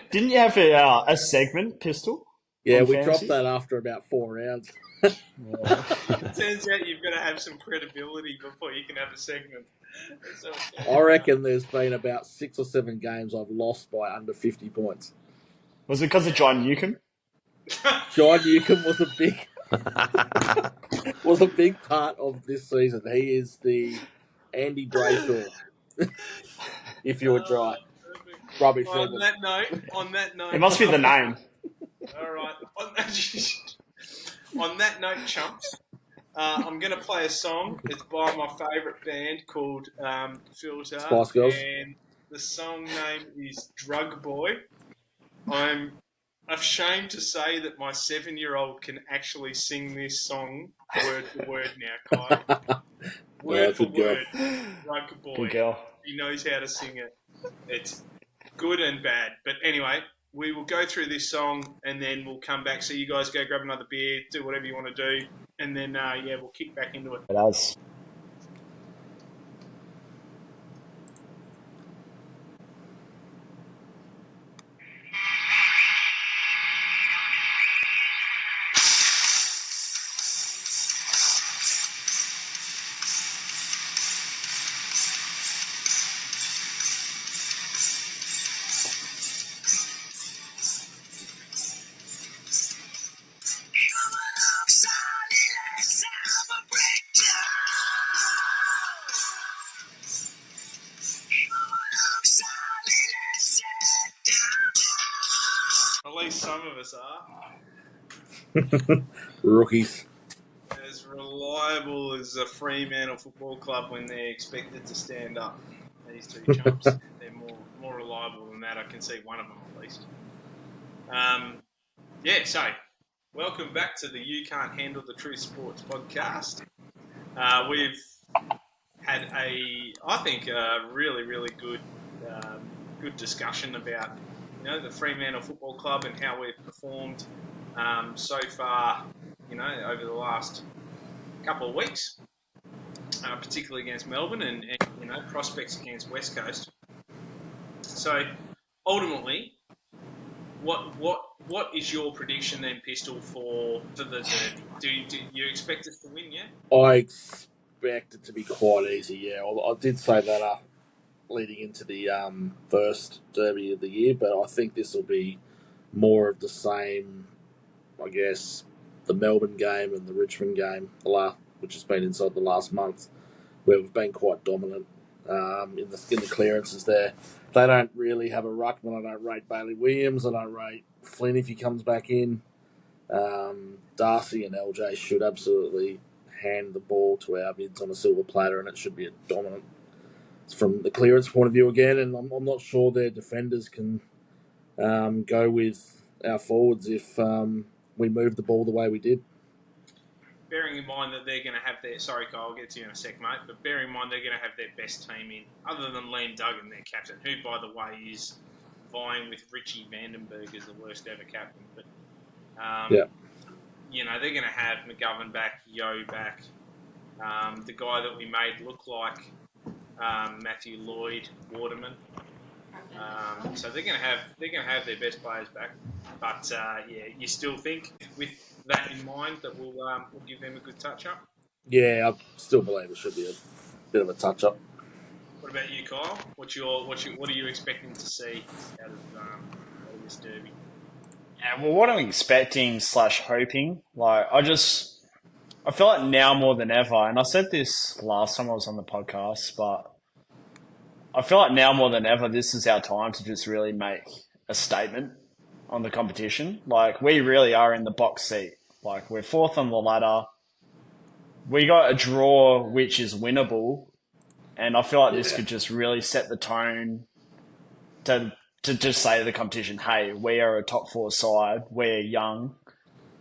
Didn't you have a segment, Pistol? Yeah, we fantasy? dropped that after about 4 rounds. It turns out you've got to have some credibility before you can have a segment. I reckon there's been about 6 or 7 games I've lost by under 50 points. Was it because of John Newcomb? John Newcomb was a big part of this season. He is the Andy Brayshaw, if you were dry. Rubbish. On that note, It must be the name. All right. On that note, chumps, I'm going to play a song. It's by my favourite band called Filter. Spice Girls. And the song name is Drug Boy. I'm ashamed to say that my 7-year-old can actually sing this song word for word now, Kai. Word for word. Drug Boy. Good girl. He knows how to sing it. It's good and bad. But anyway, we will go through this song and then we'll come back. So you guys go grab another beer, do whatever you want to do. And then, we'll kick back into it. It does. At least some of us are. Rookies. That's reliable as a Fremantle Football Club when they're expected to stand up. These two chumps, they're more reliable than that. I can see one of them at least. So welcome back to the You Can't Handle the Truth Sports podcast. We've had I think, a really, really good discussion about the Fremantle Football Club and how we've performed so far, over the last couple of weeks, particularly against Melbourne and prospects against West Coast. So ultimately, what is your prediction then, Pistol, for the derby? Do you expect us to win? Yeah. I expect it to be quite easy. Yeah, I did say that leading into the first derby of the year, but I think this will be more of the same. I guess the Melbourne game and the Richmond game, which has been inside the last month, where we've been quite dominant in the clearances there. They don't really have a ruckman. I don't rate Bailey Williams. I don't rate Flynn if he comes back in. Darcy and LJ should absolutely hand the ball to our mids on a silver platter, and it should be a dominant from the clearance point of view again. And I'm not sure their defenders can go with our forwards if we move the ball the way we did. Bearing in mind that they're going to have their... Sorry, Kyle, I'll get to you in a sec, mate. But bearing in mind they're going to have their best team in, other than Liam Duggan, their captain, who, by the way, is vying with Richie Vandenberg as the worst ever captain. But, they're going to have McGovern back, Yo back, the guy that we made look like Matthew Lloyd, Waterman. So they're going to have their best players back. But, you still think with that in mind that we'll give them a good touch-up? Yeah, I still believe it should be a bit of a touch-up. What about you, Kyle? What are you expecting to see out of this derby? Yeah, well, what I'm expecting / hoping, I feel like now more than ever, and I said this last time I was on the podcast, but I feel like now more than ever, this is our time to just really make a statement on the competition. We really are in the box seat. We're fourth on the ladder. We got a draw which is winnable, and I feel like this could just really set the tone to just say to the competition, hey, we are a top 4 side. We're young.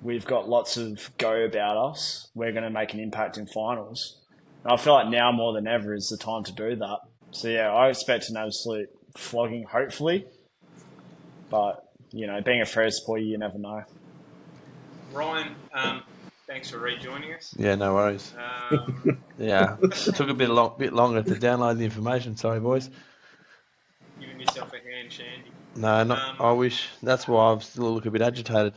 We've got lots of go about us. We're going to make an impact in finals. And I feel like now more than ever is the time to do that. So, I expect an absolute flogging, hopefully. But, being a freo supporter, you never know. Ryan, thanks for rejoining us. Yeah, no worries. It took a bit longer to download the information. Sorry, boys. Giving yourself a hand, Shandy. No, I wish. That's why I still look a bit agitated.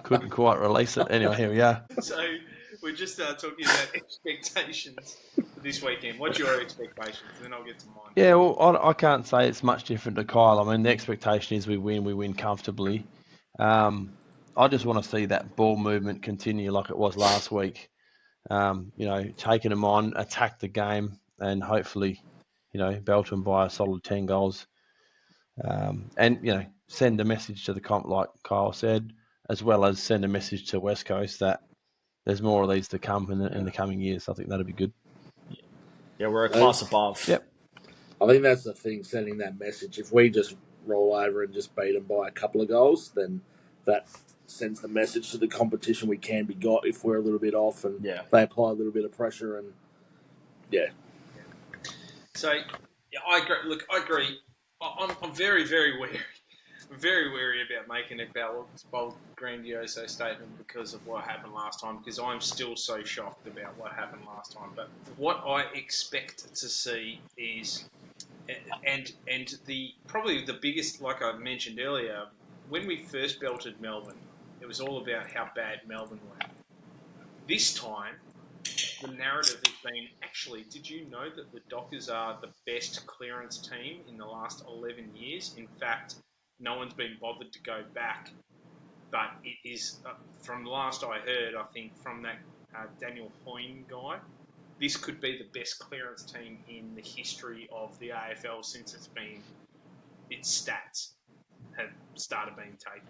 Couldn't quite release it. Anyway, here we are. So we're just talking about expectations for this weekend. What's your expectations? Then I'll get to mine. Yeah, well, I can't say it's much different to Kyle. I mean, the expectation is we win comfortably. I just want to see that ball movement continue like it was last week. Taking them on, attack the game, and hopefully, belt them by a solid 10 goals. And send a message to the comp, like Kyle said, as well as send a message to West Coast that there's more of these to come in the coming years. I think that'd be good. Yeah, we're a class above. Yep. I think that's the thing, sending that message. If we just roll over and just beat them by a couple of goals, then that sends the message to the competition we can be got if we're a little bit off and they apply a little bit of pressure. And So, I agree. Look, I agree. I'm very, very wary. I'm very wary about making a bold, grandiose statement because of what happened last time, because I'm still so shocked about what happened last time. But what I expect to see is, and probably the biggest, like I mentioned earlier, when we first belted Melbourne, it was all about how bad Melbourne were. This time, the narrative has been, actually, did you know that the Dockers are the best clearance team in the last 11 years? In fact, no one's been bothered to go back. But it is, from the last I heard, I think, from that Daniel Hoyne guy, this could be the best clearance team in the history of the AFL since its stats have started being taken.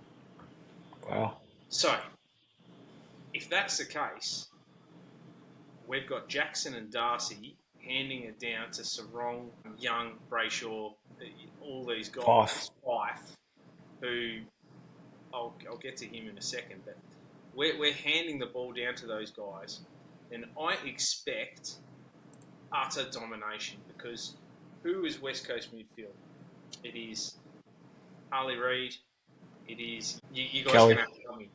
Wow. So, if that's the case, we've got Jackson and Darcy handing it down to Sarong, Young, Brayshaw, all these guys, Fife, who I'll get to him in a second, but we're handing the ball down to those guys, and I expect utter domination because who is West Coast midfield? It is Harley Reid. It is you guys Kelly. are going to have to tell me.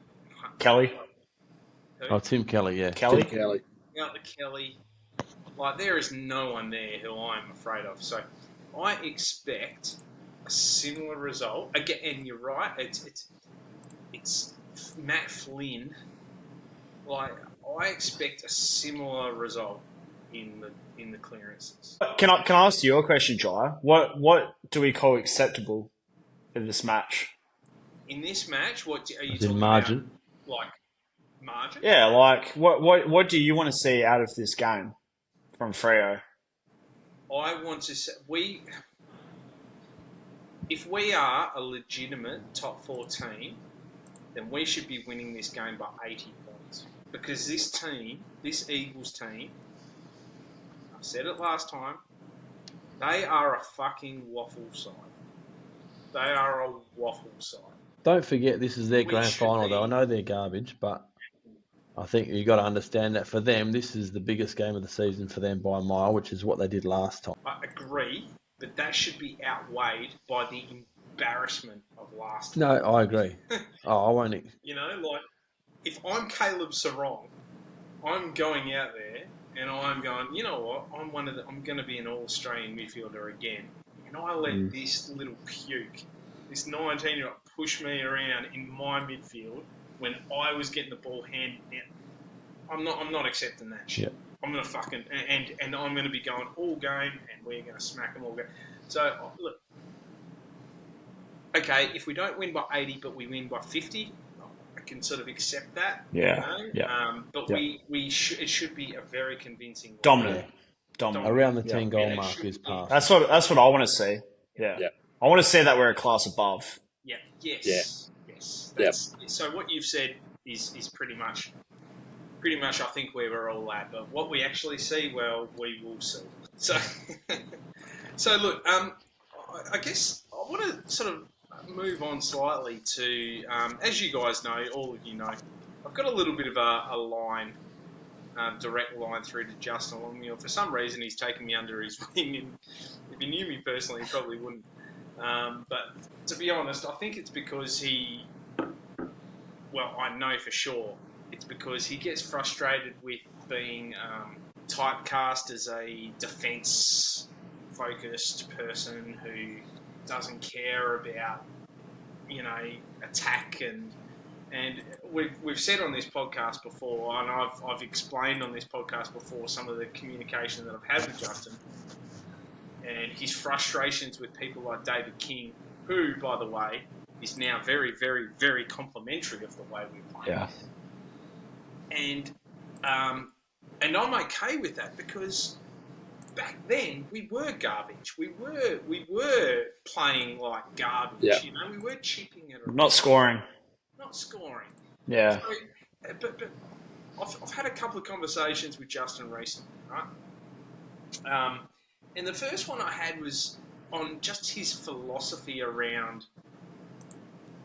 Kelly. Who? Oh, Tim Kelly, yeah. Kelly. Tim Kelly. Out the Kelly. Like there is no one there who I'm afraid of. So I expect a similar result again. And you're right. It's Matt Flynn. Like I expect a similar result in the clearances. Can I ask you a question, Jai? What do we call acceptable in this match? In this match, what are you As in talking margin. about? Like margin? Yeah, like what do you want to see out of this game from Freo? I want to say if we are a legitimate top 4 team, then we should be winning this game by 80 points. Because this team, this Eagles team, I said it last time, they are a fucking waffle side. They are a waffle side. Don't forget this is their We grand should final, be- though. I know they're garbage, but I think you've got to understand that for them, this is the biggest game of the season for them by a mile, which is what they did last time. I agree, but that should be outweighed by the embarrassment of last time. No, I agree. I won't. You know, like, if I'm Caleb Sarong, I'm going out there and I'm going, you know what, I'm going to be an all-Australian midfielder again. And I let this little puke, this 19-year-old push me around in my midfield when I was getting the ball handed down. I'm not accepting that shit. Yep. I'm going to fucking, and I'm going to be going all game and we're going to smack them all game. So, look, okay, if we don't win by 80 but we win by 50, I can sort of accept that. Yeah, you know? yeah. But Yeah. it should be a very convincing win. Dominant. Around the Yeah. 10 goal And it mark should is be. past. That's what I want to see. Yeah. Yeah. I want to see that we're a class above. Yeah. Yes. Yeah. Yes. That's, So what you've said is pretty much I think where we're all at. But what we actually see, well, we will see. So so look, I guess I want to sort of move on slightly to as you guys know, all of you know, I've got a little bit of a line. Direct line through to Justin Longmuir. For some reason, he's taken me under his wing, and if he knew me personally, he probably wouldn't. But to be honest, I think it's because I know for sure, it's because he gets frustrated with being typecast as a defence-focused person who doesn't care about, attack and we've said on this podcast before, and I've explained on this podcast before some of the communication that I've had with Justin and his frustrations with people like David King, who, by the way, is now very, very, very complimentary of the way we play. Yeah. And I'm okay with that because back then we were garbage. We were playing like garbage. Yeah. We were chipping it around. Not scoring. Not scoring. Yeah. So, but I've had a couple of conversations with Justin recently, right? And the first one I had was on just his philosophy around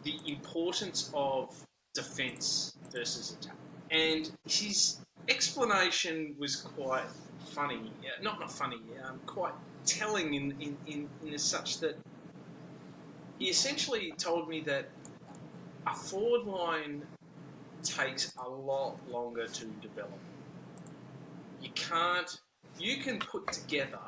the importance of defence versus attack. And his explanation was quite funny. Not funny, quite telling in as such that he essentially told me that a forward line takes a lot longer to develop. You can put together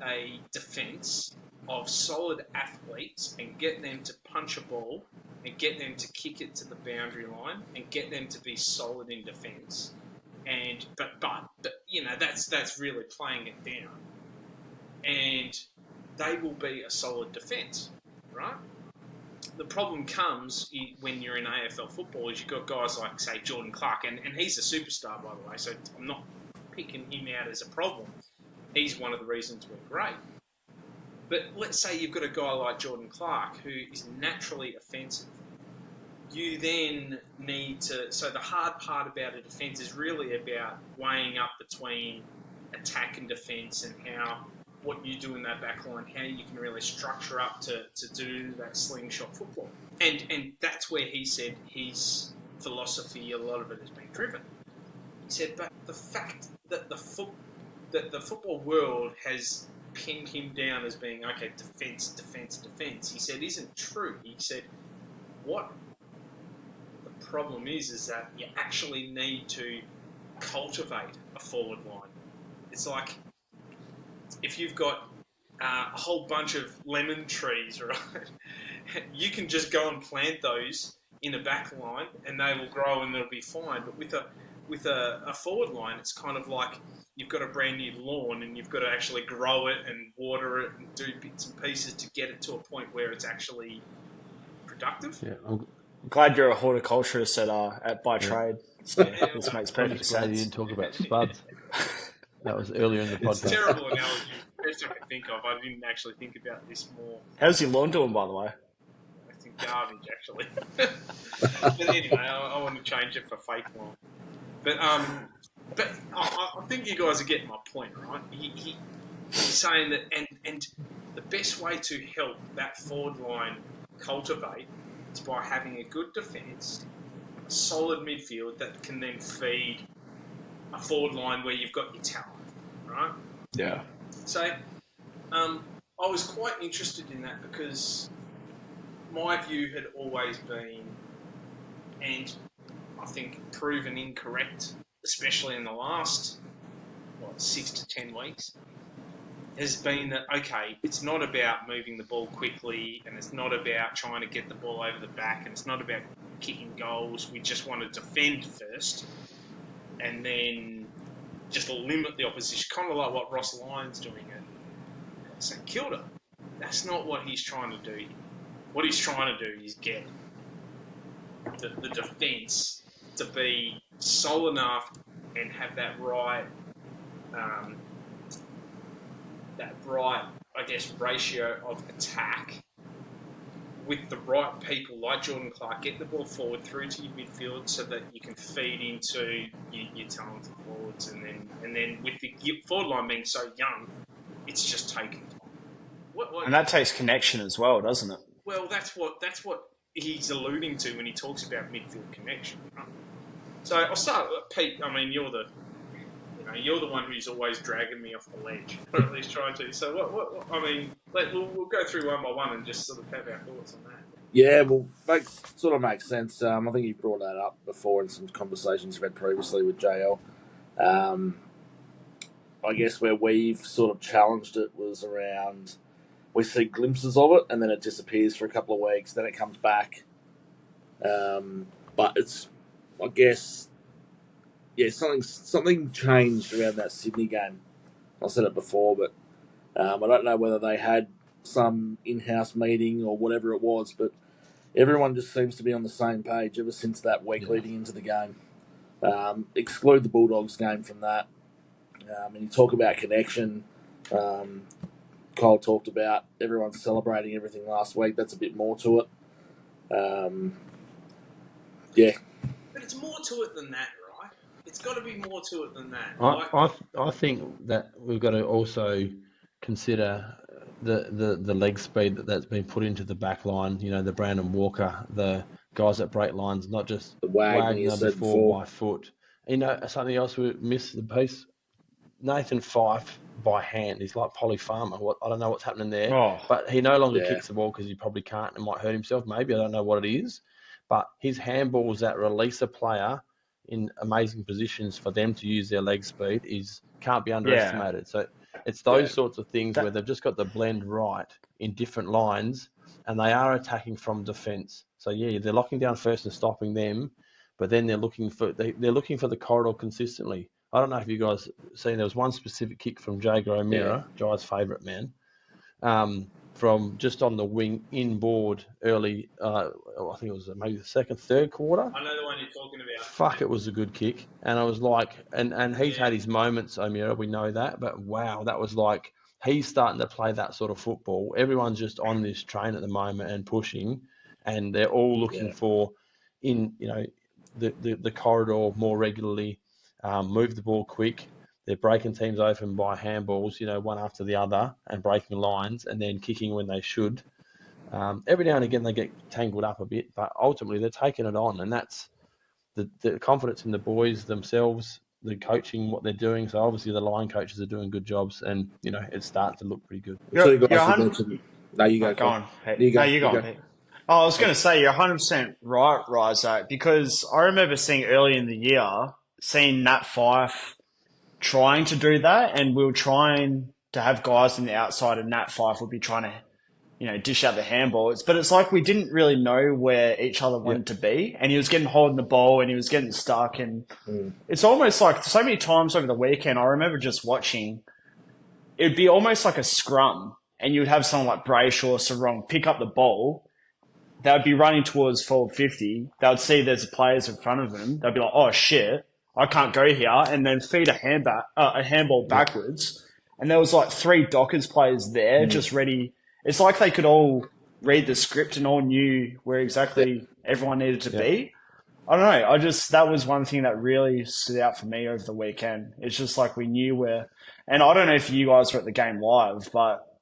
a defence of solid athletes and get them to punch a ball and get them to kick it to the boundary line and get them to be solid in defence. But that's really playing it down. And they will be a solid defence, right? The problem comes when you're in AFL football is you've got guys like, say, Jordan Clark, and he's a superstar, by the way, so I'm not picking him out as a problem. He's one of the reasons we're great. But let's say you've got a guy like Jordan Clark who is naturally offensive. you then need to. So the hard part about a defence is really about weighing up between attack and defence, and what you do in that back line, how you can really structure up to do that slingshot football. And that's where he said his philosophy, a lot of it has been driven. He said, but the fact that the football world has pinned him down as being, okay, defence, defence, defence, he said isn't true. He said what the problem is that you actually need to cultivate a forward line. It's like if you've got a whole bunch of lemon trees, right? You can just go and plant those in a back line and they will grow and they'll be fine. But with a forward line, it's kind of like you've got a brand new lawn and you've got to actually grow it and water it and do bits and pieces to get it to a point where it's actually productive. Yeah, I'm glad you're a horticulturist by trade. So this makes perfect just glad you sense. didn't talk about spuds. That was earlier in the podcast. It's a terrible analogy. Best I can think of. I didn't actually think about this more. How's your lawn doing, by the way? I think garbage, actually. But anyway, I want to change it for fake lawn. But I think you guys are getting my point, right? He's saying that, and the best way to help that forward line cultivate is by having a good defence, a solid midfield that can then feed a forward line where you've got your talent, right? Yeah. So I was quite interested in that because my view had always been, and I think proven incorrect, especially in the last 6 to 10 weeks, has been that, okay, it's not about moving the ball quickly and it's not about trying to get the ball over the back and it's not about kicking goals. We just want to defend first and then just limit the opposition, kind of like what Ross Lyon's doing at St Kilda. That's not what he's trying to do. What he's trying to do is get the defence to be solid enough and have that right, I guess, ratio of attack with the right people like Jordan Clark, get the ball forward through to your midfield so that you can feed into your talented forwards, and then with the forward line being so young, it's just taking time. And that takes connection as well, doesn't it? Well, that's what he's alluding to when he talks about midfield connection. Right? So I'll start, Pete. I mean, you're the one who's always dragging me off the ledge, or at least trying to. So what I mean, we'll go through one by one and just sort of have our thoughts on that. Yeah, well, sort of makes sense. I think you brought that up before in some conversations you've had previously with JL. I guess where we've sort of challenged it was around, we see glimpses of it and then it disappears for a couple of weeks, then it comes back. But it's, I guess, yeah, something changed around that Sydney game. I said it before, but I don't know whether they had some in-house meeting or whatever it was, but everyone just seems to be on the same page ever since that week leading into the game. Exclude the Bulldogs game from that. And you talk about connection. Kyle talked about everyone celebrating everything last week. That's a bit more to it. Yeah. But it's more to it than that, right? It's got to be more to it than that. I think that we've got to also consider the leg speed that's been put into the back line. You know, the Brandon Walker, the guys that break lines, not just The Wagner before by foot. You know, something else we missed the piece. Nathan Fife by hand. He's like Polly Farmer. I don't know what's happening there. But he no longer kicks the ball because he probably can't and might hurt himself. Maybe, I don't know what it is. But his handballs that release a player in amazing positions for them to use their leg speed can't be underestimated. Yeah. So it's those sorts of things where they've just got the blend right in different lines, and they are attacking from defence. So yeah, they're locking down first and stopping them, but then they're looking for the corridor consistently. I don't know if you guys seen, there was one specific kick from Jager O'Meara, Jai's favourite man, from just on the wing inboard early, I think it was maybe the second, third quarter. I know the one you're talking about. Fuck, it was a good kick. And I was like, and he's had his moments, O'Meara, we know that, but wow, that was like, he's starting to play that sort of football. Everyone's just on this train at the moment and pushing, and they're all looking for, in the corridor more regularly, move the ball quick. They're breaking teams open by handballs, one after the other, and breaking lines, and then kicking when they should. Every now and again they get tangled up a bit, but ultimately they're taking it on, and that's the confidence in the boys themselves, the coaching, what they're doing. So obviously the line coaches are doing good jobs, and it's starting to look pretty good. So you You're guys 100. mentioned. No, you go. Go on, Pete. You No, go. you go on, Pete. Oh, I was going to say you're 100% right, Ryzac, because I remember seeing early in the year, seeing Nat Fife trying to do that, and we were trying to have guys on the outside, and Nat Fife would be trying to, dish out the handballs. But it's like we didn't really know where each other wanted to be, and he was getting holding the ball, and he was getting stuck, and it's almost like so many times over the weekend. I remember just watching. It'd be almost like a scrum, and you would have someone like Brayshaw or Sarong pick up the ball. They would be running towards forward 50. They would see there's players in front of them. They'd be like, "Oh shit, I can't go here," and then feed a handball backwards. And there was like 3 Dockers players there, just ready. It's like they could all read the script and all knew where exactly everyone needed to be. I don't know. That was one thing that really stood out for me over the weekend. It's just like we knew where, and I don't know if you guys were at the game live, but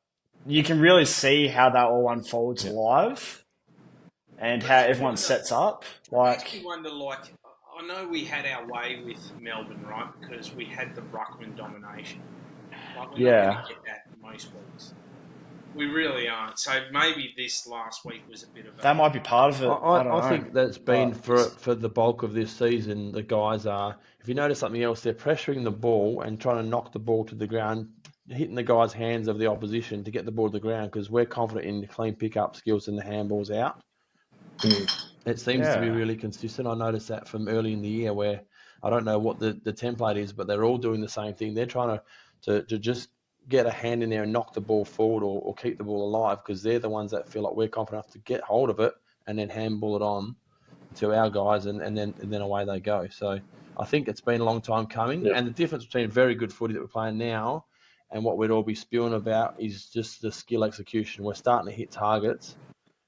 you can really see how that all unfolds live. And how everyone sets up. Makes me wonder, I know we had our way with Melbourne, right? Because we had the ruckman domination. We're not going to get that most weeks. We really aren't. So maybe this last week was a bit of that might be part of it. I think that's been for the bulk of this season. The guys are, if you notice something else, they're pressuring the ball and trying to knock the ball to the ground, hitting the guys' hands of the opposition to get the ball to the ground, because we're confident in the clean pickup skills and the handballs out. It seems to be really consistent. I noticed that from early in the year, where I don't know what the template is, but they're all doing the same thing. They're trying to just get a hand in there and knock the ball forward or keep the ball alive, because they're the ones that feel like we're confident enough to get hold of it and then handball it on to our guys, and then away they go. So I think it's been a long time coming. And the difference between very good footy that we're playing now and what we'd all be spewing about is just the skill execution. We're starting to hit targets,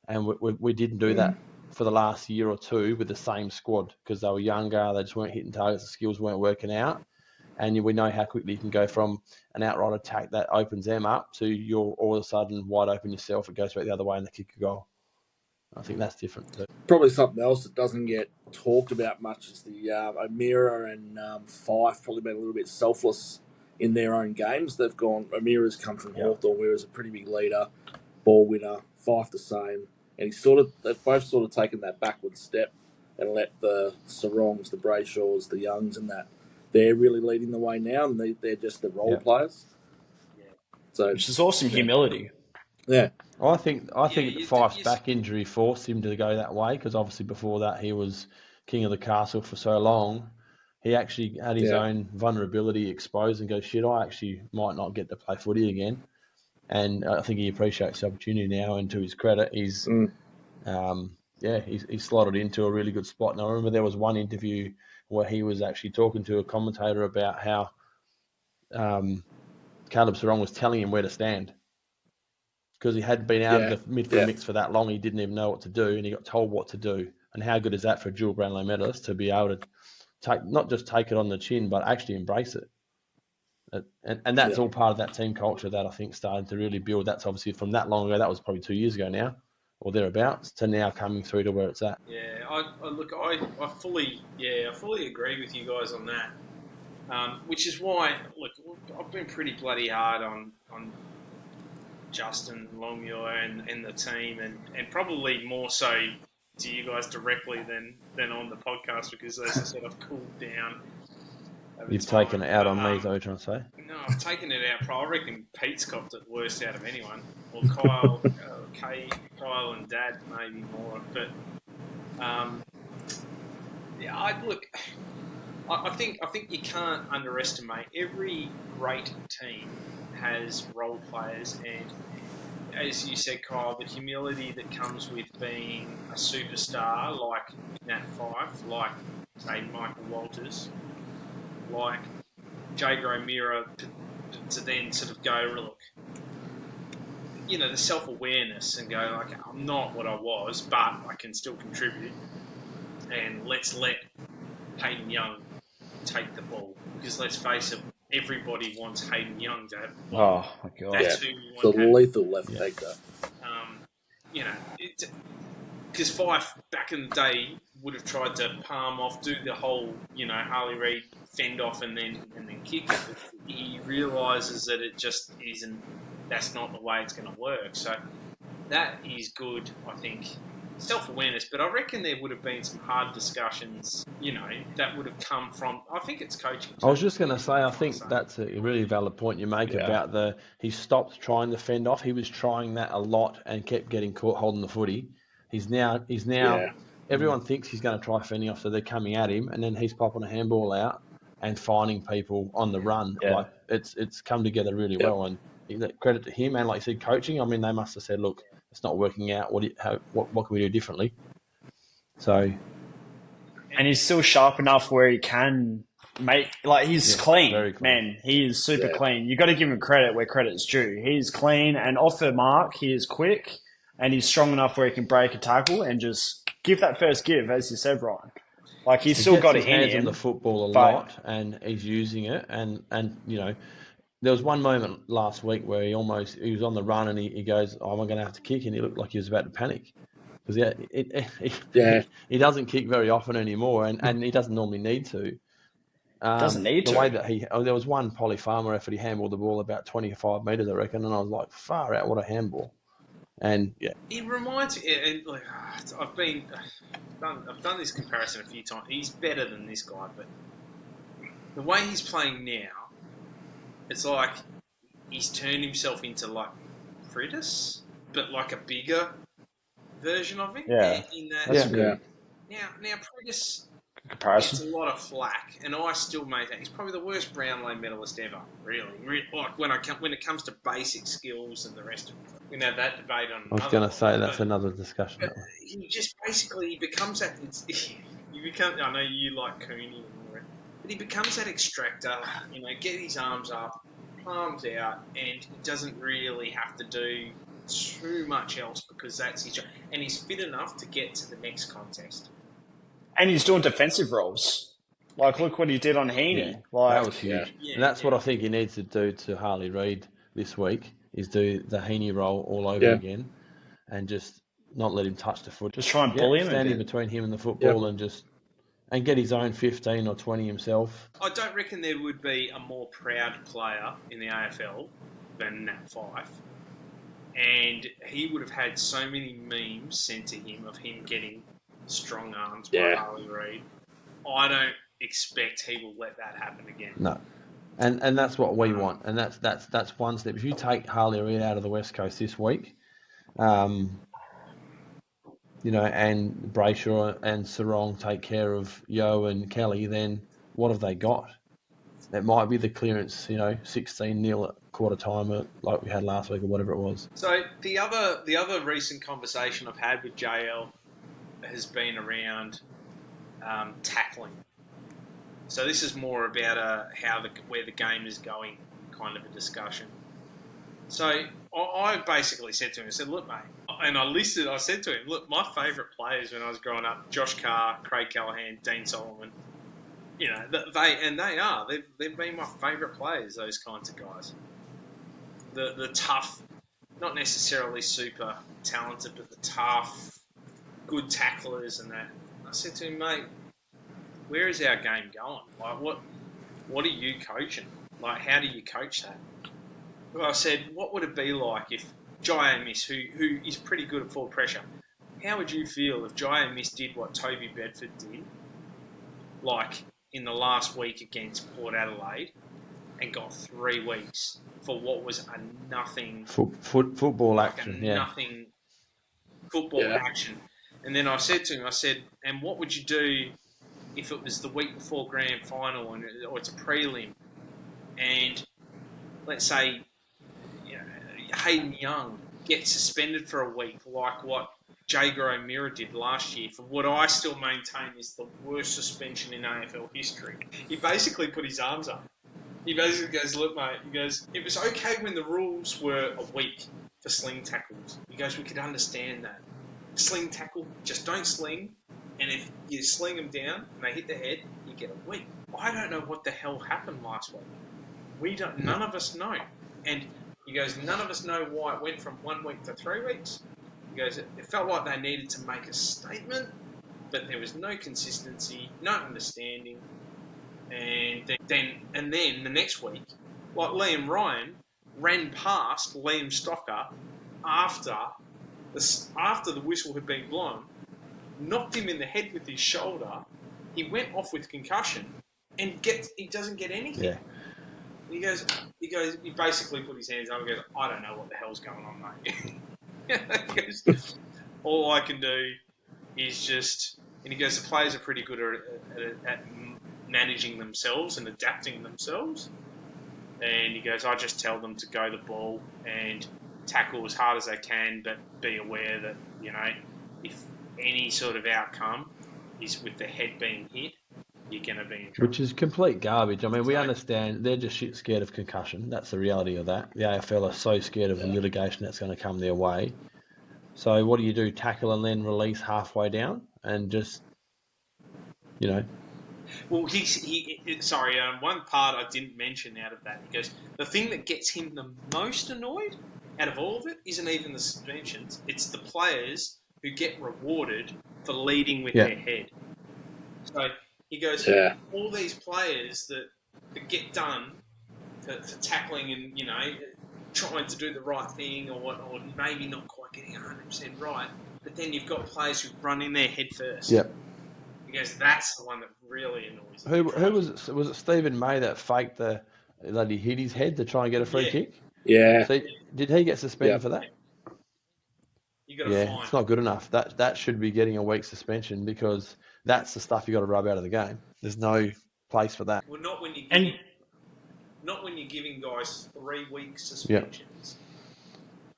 and we didn't do that for the last year or two with the same squad, because they were younger, they just weren't hitting targets, the skills weren't working out. And we know how quickly you can go from an outright attack that opens them up to you're all of a sudden wide open yourself. It goes back the other way and they kick a goal. I think that's different too. Probably something else that doesn't get talked about much is the O'Meara and Fife probably been a little bit selfless in their own games. They've gone. O'Meara's come from Hawthorn. O'Meara's a pretty big leader, ball winner. Fife the same, and they've both sort of taken that backward step and let the Sarongs, the Brayshaws, the Youngs, and that they're really leading the way now, and they're just the role players. So, which is awesome humility. Yeah. I think Fife's back injury forced him to go that way, because obviously before that he was king of the castle for so long. He actually had his own vulnerability exposed and goes, shit, I actually might not get to play footy again. And I think he appreciates the opportunity now, and to his credit, he's slotted into a really good spot. And I remember there was one interview where he was actually talking to a commentator about how Caleb Sarong was telling him where to stand, because he hadn't been out of the midfield mix for that long. He didn't even know what to do, and he got told what to do. And how good is that for a dual Brownlow medalist to be able to not just take it on the chin, but actually embrace it? And that's all part of that team culture that I think started to really build. That's obviously from that long ago. That was probably 2 years ago now, or thereabouts, to now coming through to where it's at. Yeah, I fully agree with you guys on that. Which is why, look, I've been pretty bloody hard on Justin Longmuir and the team, and probably more so to you guys directly than on the podcast, because as I said, I've cooled down. You've taken it out on me, is that what you're trying to say? No, I've taken it out. I reckon Pete's copped it worst out of anyone, or Kyle, Kyle and Dad maybe more. But I think you can't underestimate. Every great team has role players, and as you said, Kyle, the humility that comes with being a superstar like Nat Fife, like say Michael Walters, like Jager O'Meara, to then sort of go, look, the self-awareness and go, like, I'm not what I was, but I can still contribute. and let's let Hayden Young take the ball. Because let's face it, everybody wants Hayden Young to have the ball. Oh my god. That's who we It's a want to have. lethal left taker. You know, because Fife back in the day would have tried to palm off, do the whole, Harley Reid fend off and then kick it. But he realises that it just isn't. That's not the way it's going to work. So that is good, I think. Self-awareness, but I reckon there would have been some hard discussions, that would have come from. I think it's coaching. I was just going to say, I think that's a really valid point you make about he stopped trying to fend off. He was trying that a lot and kept getting caught holding the footy. He's now. Everyone thinks he's going to try fending off, so they're coming at him, and then he's popping a handball out and finding people on the run. Yeah. Like it's come together really well, and credit to him. And like you said, coaching. I mean, they must have said, look, it's not working out. What can we do differently? So. And he's still sharp enough where he can make, he's clean, very clean. man. He is super clean. You got to give him credit where credit's due. He's clean, and off the mark, he is quick, and he's strong enough where he can break a tackle and just give that first give, as you said, Ryan. He's still got it in him. He gets his hands on the football a lot, and he's using it. And there was one moment last week where he was on the run, and he goes, "Oh, am I going to have to kick?" And he looked like he was about to panic. Because he doesn't kick very often anymore, and he doesn't normally need to. Doesn't need to. The way that there was one Polly Farmer effort, he handballed the ball about 25 metres, I reckon, and I was like, far out, what a handball. And it reminds me, and I've done this comparison a few times. He's better than this guy, but the way he's playing now, it's like he's turned himself into like Pritis, but like a bigger version of him. Yeah. That's good. Now Pritis comparison gets a lot of flack, and I still maintain he's probably the worst Brownlow medalist ever. Really, like when it comes to basic skills and the rest of it. We can have that debate on. I was going to say that's another discussion. But he just basically becomes that. I know you like Cooney, but he becomes that extractor. Get his arms up, palms out, and he doesn't really have to do too much else because that's his job. And he's fit enough to get to the next contest. And he's doing defensive roles. Look what he did on Heaney. That was huge. And that's what I think he needs to do to Harley Reid this week, is do the Heaney role all over again and just not let him touch the foot. Just try and bully him. Stand in between him and the football and get his own 15 or 20 himself. I don't reckon there would be a more proud player in the AFL than Nat Fyfe. And he would have had so many memes sent to him of him getting strong arms by Harley Reid. I don't expect he will let that happen again. No. And that's what we want. And that's one step. If you take Harley Reid out of the West Coast this week, and Brayshaw and Sarong take care of Yo and Kelly, then what have they got? It might be the clearance, 16-0 at quarter time, like we had last week or whatever it was. So the other recent conversation I've had with JL has been around tackling. So this is more about where the game is going, kind of a discussion. So I basically said to him, I said, look, mate, and I said to him, look, my favourite players when I was growing up, Josh Carr, Craig Callahan, Dean Solomon, they've been my favourite players, those kinds of guys. The tough, not necessarily super talented, but the tough, good tacklers and that. I said to him, mate, where is our game going? Like, what are you coaching? Like, how do you coach that? Well, I said, what would it be like if Jai Miss, who is pretty good at full pressure, how would you feel if Jai Miss did what Toby Bedford did, like in the last week against Port Adelaide, and got 3 weeks for what was a nothing football action, nothing football action? And then I said to him, and what would you do if it was the week before grand final or it's a prelim, and let's say Hayden Young gets suspended for a week, like what Jager O'Meara did last year, for what I still maintain is the worst suspension in AFL history. He basically put his arms up. He basically goes, look, mate, he goes, it was okay when the rules were a week for sling tackles. He goes, we could understand that. Sling tackle, just don't sling, And if you sling them down and they hit the head, you get a week. I don't know what the hell happened last week. We don't. None of us know. And he goes, none of us know why it went from 1 week to 3 weeks. He goes, it felt like they needed to make a statement, but there was no consistency, no understanding. And then the next week, like Liam Ryan ran past Liam Stocker after the whistle had been blown, knocked him in the head with his shoulder. He went off with concussion, and he doesn't get anything. Yeah. He basically put his hands up and goes, I don't know what the hell's going on, mate. He goes, all I can do is just, and he goes, the players are pretty good at managing themselves and adapting themselves. And he goes, I just tell them to go the ball and tackle as hard as they can, but be aware that, if any sort of outcome is with the head being hit, you're going to be in trouble. Which is complete garbage. I mean, we understand they're just shit scared of concussion. That's the reality of that. The AFL are so scared of the litigation that's going to come their way. So what do? Tackle and then release halfway down and just, Well, one part I didn't mention out of that, he goes, the thing that gets him the most annoyed out of all of it isn't even the suspensions. It's the players who get rewarded for leading with their head. So he goes, all these players that get done for tackling and, trying to do the right thing or maybe not quite getting 100% right, but then you've got players who run in their head first. Yep. He goes, that's the one that really annoys me. Who was it? Was it Stephen May that faked that he hit his head to try and get a free kick? Yeah. So did he get suspended for that? You got a fine. It's not good enough. That should be getting a week's suspension because that's the stuff you got to rub out of the game. There's no place for that. Well, not when you're giving guys 3 weeks suspensions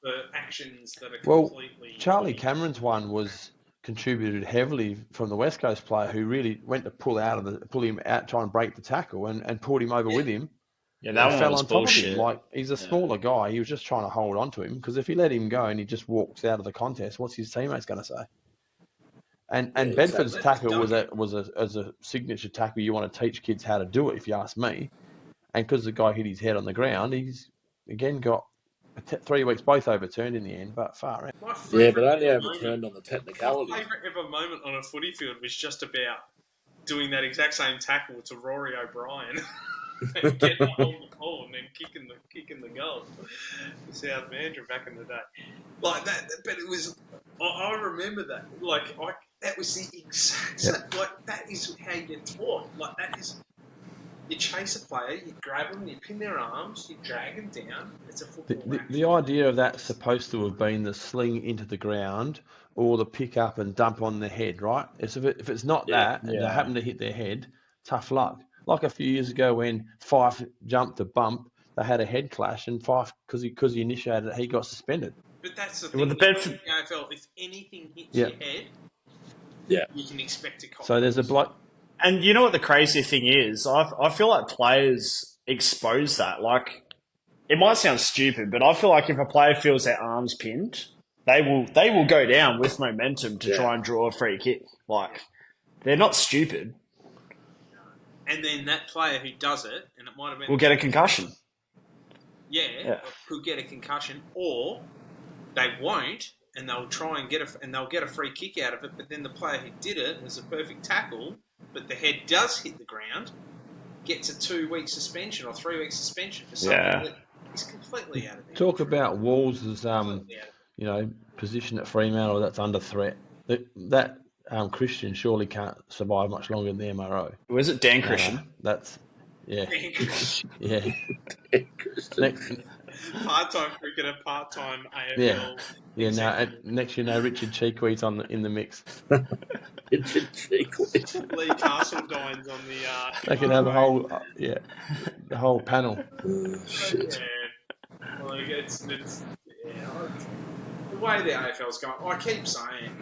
for actions that are completely. Charlie Cameron's one was contributed heavily from the West Coast player who really went to pull him out, try and break the tackle and pulled him over with him. Yeah, that one fell was on bullshit. top of him. Like, he's a smaller guy. He was just trying to hold on to him because if he let him go and he just walks out of the contest, what's his teammates going to say? And Bedford's tackle was a signature tackle. You want to teach kids how to do it, if you ask me. And because the guy hit his head on the ground, he's again got 3 weeks both overturned in the end, but far out. But only overturned on the technicality. My favourite ever moment on a footy field was just about doing that exact same tackle to Rory O'Brien. And getting on the ball and then kicking the goal. The South Mandurah back in the day. Like that, but it was, I remember that. Like, that was the exact, like, that is how you get taught. Like, that is, you chase a player, you grab them, you pin their arms, you drag them down. It's a football The idea of that's supposed to have been the sling into the ground or the pick up and dump on the head, right? If it's not that and they happen to hit their head, tough luck. Like a few years ago when Fife jumped to bump, they had a head clash and Fife, because he initiated it, he got suspended. But that's the thing. Well, the AFL, if anything hits your head, you can expect to cop. So there's a bloke. And you know what the crazy thing is? I feel like players expose that. Like, it might sound stupid, but I feel like if a player feels their arms pinned, they will go down with momentum to try and draw a free kick. Like, they're not stupid. And then that player who does it, and it might have been... will get a concussion. Yeah, could get a concussion, or they won't, and they'll try and get a free kick out of it, but then the player who did it was a perfect tackle, but the head does hit the ground, gets a 2-week suspension or 3-week suspension for something that is completely out of it. Talk about Walls' position at Fremantle that's under threat. That Christian surely can't survive much longer than the MRO. Was it Dan Christian? That's Dan Christian. Part-time cricketer, part-time AFL. Next Richard Cheekweed's in the mix. Richard Cheekweed. Lee Castledyne's on the... they can have the whole panel. Oh, shit. Yeah. Well, it's the way the AFL's going. I keep saying,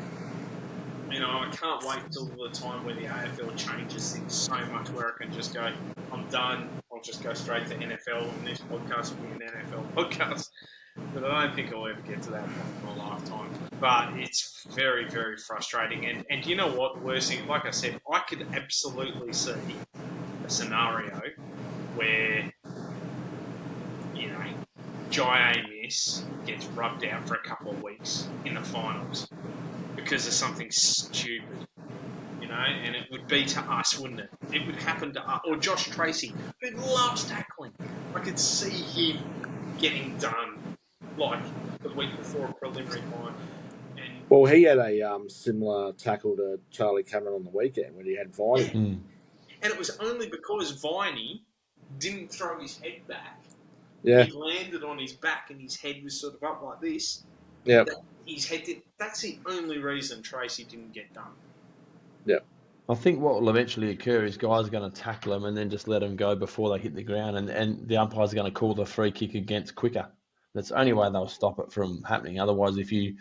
I can't wait till the time where the AFL changes things so much where I can just go, I'm done. I'll just go straight to NFL, and this podcast will be an NFL podcast. But I don't think I'll ever get to that point in my lifetime. But it's very, very frustrating. And you know what? The worst thing, like I said, I could absolutely see a scenario where, you know, Jai Amiss gets rubbed out for a couple of weeks in the finals because of something stupid, you know, and it would be to us, wouldn't it? It would happen to us. Or Josh Tracy, who loves tackling. I could see him getting done like the week before a preliminary final. And Well, he had a similar tackle to Charlie Cameron on the weekend when he had Viney. Mm. And it was only because Viney didn't throw his head back. Yeah, He landed on his back and his head was sort of up like this. yeah, His head did. That's the only reason Tracy didn't get done. yeah. I think what will eventually occur is guys are going to tackle them and then just let them go before they hit the ground, and the umpires are going to call the free kick against quicker. That's the only way they'll stop it from happening. Otherwise, if you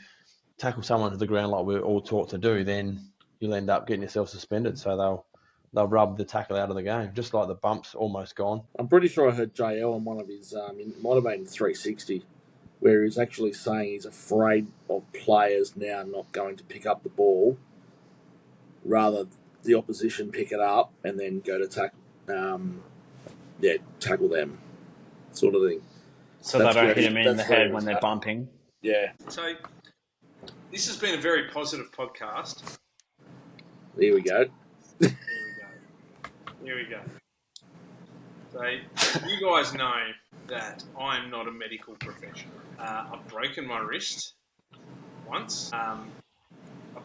tackle someone to the ground like we're all taught to do, then you'll end up getting yourself suspended. So they'll rub the tackle out of the game, just like the bump's almost gone. I'm pretty sure I heard JL on one of his, it might have been 360, where he's actually saying he's afraid of players now not going to pick up the ball, rather the opposition pick it up and then go to tackle them, sort of thing. So That's they don't where hit he- him in that's the where head he when was they're at. bumping. Yeah, So this has been a very positive podcast. there we go. Here we go. So you guys know that I'm not a medical professional. I've broken my wrist once. I've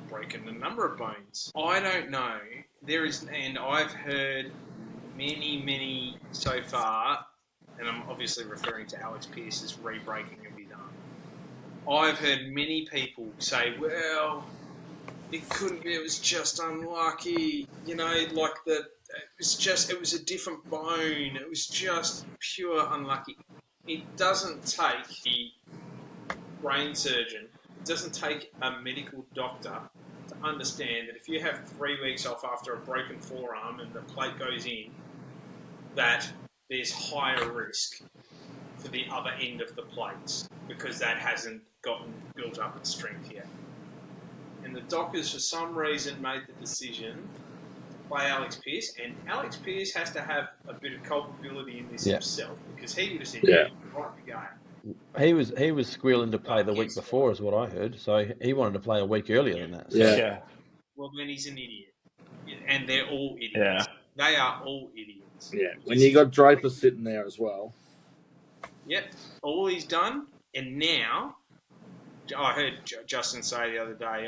broken a number of bones. I don't know. And I've heard many so far, and I'm obviously referring to Alex Pearce's re-breaking of his arm. I've heard many people say, well, it couldn't be, it was just unlucky, you know, like it was a different bone, it was just pure unlucky. It doesn't take the brain surgeon, it doesn't take a medical doctor to understand that if you have 3 weeks off after a broken forearm and the plate goes in, that there's higher risk for the other end of the plates because that hasn't gotten built up its strength yet. And the doctors, for some reason, made the decision to play Alex Pearce, and Alex Pearce has to have a bit of culpability in this himself because he would have said, Yeah. right to go. He was squealing to play the week before, is what I heard. So he wanted to play a week earlier than that. So. Yeah. Well, then he's an idiot. And they're all idiots. Yeah. They are all idiots. Yeah, when you got Draper sitting there as well. Yep, all he's done, and now I heard Justin say the other day,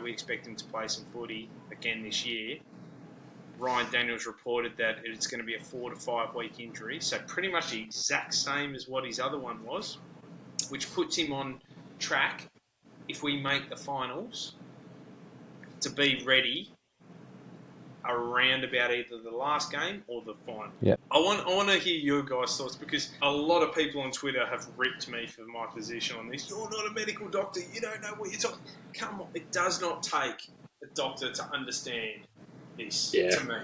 we expect him to play some footy again this year. Ryan Daniels reported that it's going to be a 4 to 5 week injury, so pretty much the exact same as what his other one was, which puts him on track, if we make the finals, to be ready around about either the last game or the final. Yeah. I want to hear your guys' thoughts because a lot of people on Twitter have ripped me for my position on this. You're not a medical doctor. You don't know what you're talking. Come on, it does not take a doctor to understand this. To me,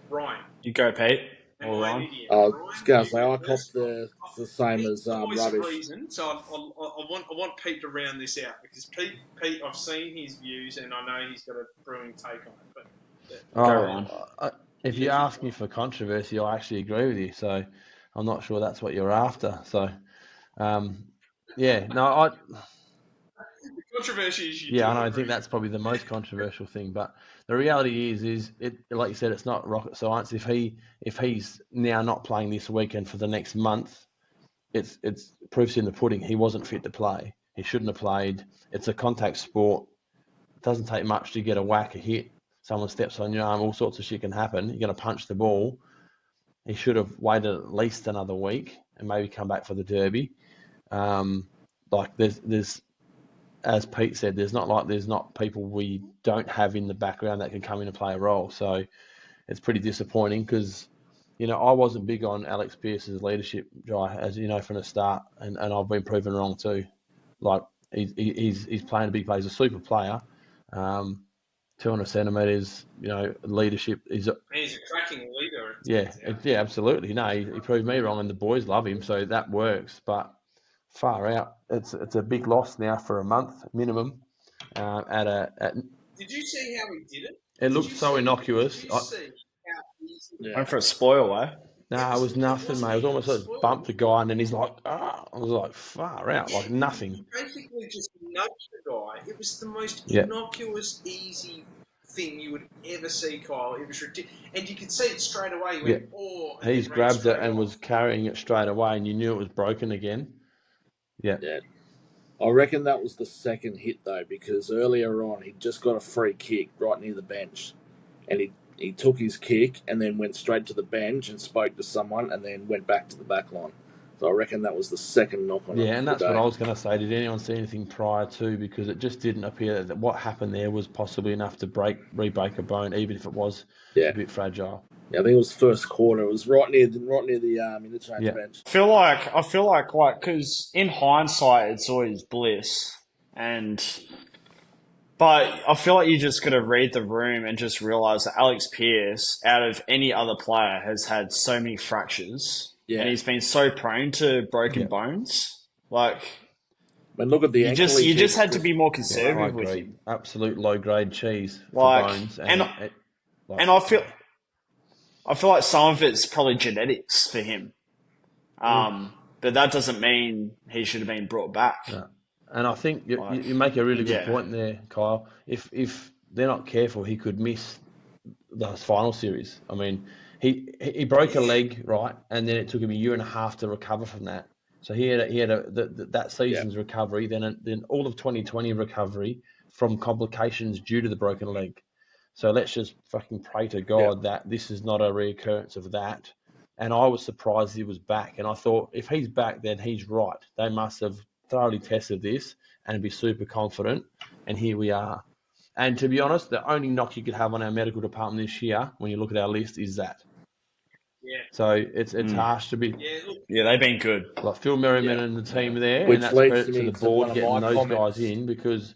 Ryan. You go, Pete. Am All I an right. idiot? I Ryan, was going to say, you I go copped first. the same Pete's as the voice of rubbish. reason, so I want Pete to round this out because Pete, I've seen his views and I know he's got a brewing take on it. But If you ask me for controversy, I actually agree with you. So I'm not sure that's what you're after. So, controversy is you. Yeah, and I think that's probably the most controversial thing. But the reality is it, like you said, it's not rocket science. If he's now not playing this weekend for the next month, it's proofs in the pudding. He wasn't fit to play. He shouldn't have played. It's a contact sport. It doesn't take much to get a whack, a hit. Someone steps on your arm. All sorts of shit can happen. You're going to punch the ball. He should have waited at least another week and maybe come back for the derby. There's as Pete said, there's not people we don't have in the background that can come in and play a role. So it's pretty disappointing because, I wasn't big on Alex Pearce's leadership, Jai, as you know, from the start, and I've been proven wrong too. Like he's playing a big play. He's a super player. 200 centimetres, leadership. He's a cracking leader. Yeah, absolutely. No, he proved me wrong, and the boys love him, so that works. But far out. It's a big loss now for a month minimum. Did you see how he did it? It Did looked you so see? innocuous. Did you see how easy? Yeah. Went for a spoil, eh? It was It nothing, wasn't mate. It was even a almost like spoil. bumped the guy, and then he's like, ah. I was like, far out, Yeah, like nothing. he basically just nudged the guy. It was the most Yeah. innocuous, easy thing you would ever see, Kyle. It was ridiculous, and you could see it straight away. He went, oh, and He's then ran grabbed it straight and off. was carrying it straight away, and you knew it was broken again. Yeah. Yeah. I reckon that was the second hit, though, because earlier on he'd just got a free kick right near the bench. And he took his kick and then went straight to the bench and spoke to someone and then went back to the back line. So I reckon that was the second knock on him. Yeah, and for that's the what day. I was going to say. Did anyone see anything prior to? Because it just didn't appear that what happened there was possibly enough to re-break a bone, even if it was Yeah. a bit fragile. Yeah, I think it was first quarter. It was right near the interchange Yeah. bench. I feel like, because in hindsight, it's always bliss. But I feel like you just got to read the room and just realize that Alex Pearce, out of any other player, has had so many fractures. Yeah. And he's been so prone to broken Yeah. bones. Like, But look at the you ankle. just had to be more I conservative with agree. him. Absolute low-grade cheese for Like, bones. and I feel like some of it's probably genetics for him. But that doesn't mean he should have been brought back. No. And I think you Like, make a really good yeah. point there, Kyle. If they're not careful, he could miss the final series. I mean, he broke a leg, right, and then it took him a year and a half to recover from that. So he had that season's recovery, then all of 2020 recovery from complications due to the broken leg. So let's just fucking pray to God that this is not a reoccurrence of that. And I was surprised he was back. And I thought, if he's back, then he's right. They must have thoroughly tested this and be super confident. And here we are. And to be honest, the only knock you could have on our medical department this year, when you look at our list, is that. Yeah. So it's harsh to be Yeah, they've been good. like Phil Merriman and the team there, Which and that's leads credit to me the to one board of getting my those comments. guys in, because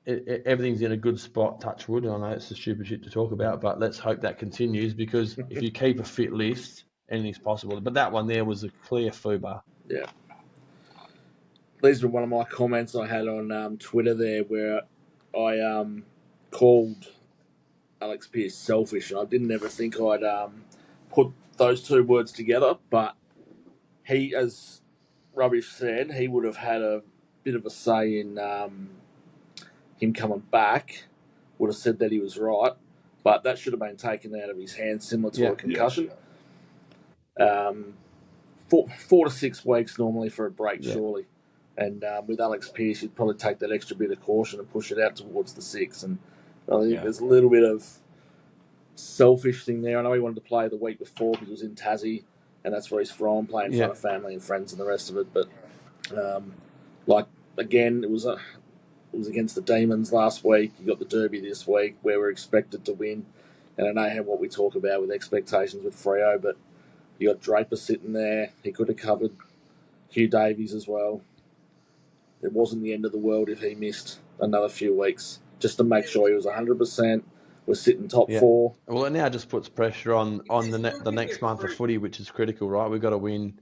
everything's in a good spot. Touch wood. I know it's a stupid shit to talk about, but let's hope that continues, because if you keep a fit list, anything's possible. But that one there was a clear FUBAR. Yeah. These were one of my comments I had on Twitter there, where I called Alex Pearce selfish. I didn't ever think I'd put those two words together, but he, as Rubbish said, he would have had a bit of a say in him coming back. Would have said that he was right, but that should have been taken out of his hands, similar to a concussion. 4 to 6 weeks normally for a break, surely. And with Alex Pearce, you'd probably take that extra bit of caution and push it out towards the 6. And I think there's a little bit of selfish thing there. I know he wanted to play the week before because he was in Tassie, and that's where he's from, playing in front of family and friends and the rest of it. But again, it was against the Demons last week. You got the Derby this week, where we're expected to win. And I know what we talk about with expectations with Freo, but you got Draper sitting there. He could have covered Hugh Davies as well. It wasn't the end of the world if he missed another few weeks, just to make sure he was 100%. We're sitting top 4. Well, it now just puts pressure on the next month of footy, which is critical, right? We've got to win.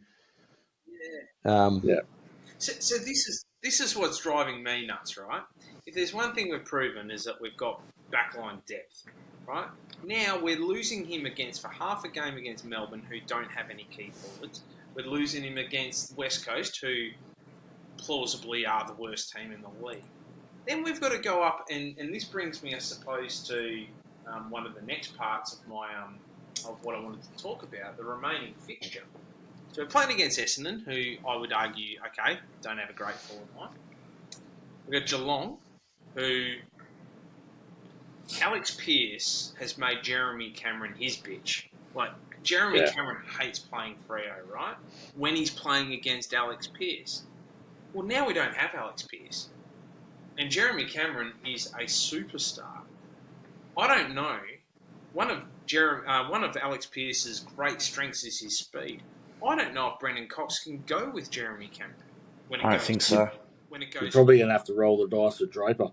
So this is what's driving me nuts, right? If there's one thing we've proven, is that we've got backline depth, right? Now we're losing him for half a game against Melbourne, who don't have any key forwards. We're losing him against West Coast, who plausibly are the worst team in the league. Then we've got to go up, and this brings me, I suppose, to one of the next parts of my of what I wanted to talk about, the remaining fixture. So we're playing against Essendon, who I would argue, don't have a great forward line. We've got Geelong, who Alex Pearce has made Jeremy Cameron his bitch. Like, Jeremy Cameron hates playing freo, right? When he's playing against Alex Pearce. Well, now we don't have Alex Pearce. And Jeremy Cameron is a superstar. I don't know. One of Alex Pearce's great strengths is his speed. I don't know if Brendan Cox can go with Jeremy Cameron. I don't think so. When it goes, You're probably going to have to roll the dice with Draper.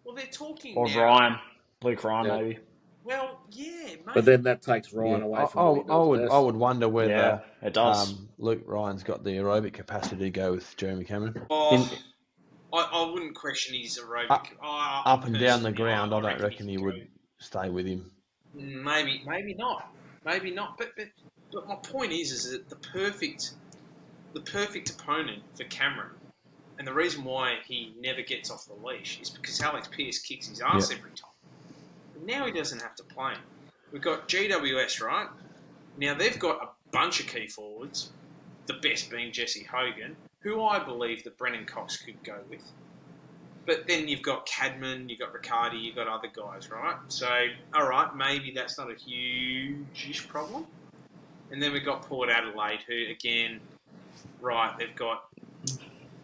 Well, they're talking Or now. Ryan. Luke Ryan, maybe. Well, yeah, mate. But then that takes Ryan Yeah, away from what he does best. I would wonder whether Yeah, it does. Luke Ryan's got the aerobic capacity to go with Jeremy Cameron. I wouldn't question his aerobic. Up and down the ground, I don't reckon he would stay with him. Maybe not. But my point is that the perfect opponent for Cameron, and the reason why he never gets off the leash is because Alex Pearce kicks his ass every time. And now he doesn't have to play him. We've got GWS, right? Now they've got a bunch of key forwards, the best being Jesse Hogan, who I believe that Brennan Cox could go with. But then you've got Cadman, you've got Riccardi, you've got other guys, right? So, all right, maybe that's not a huge problem. And then we've got Port Adelaide, who, again, right, they've got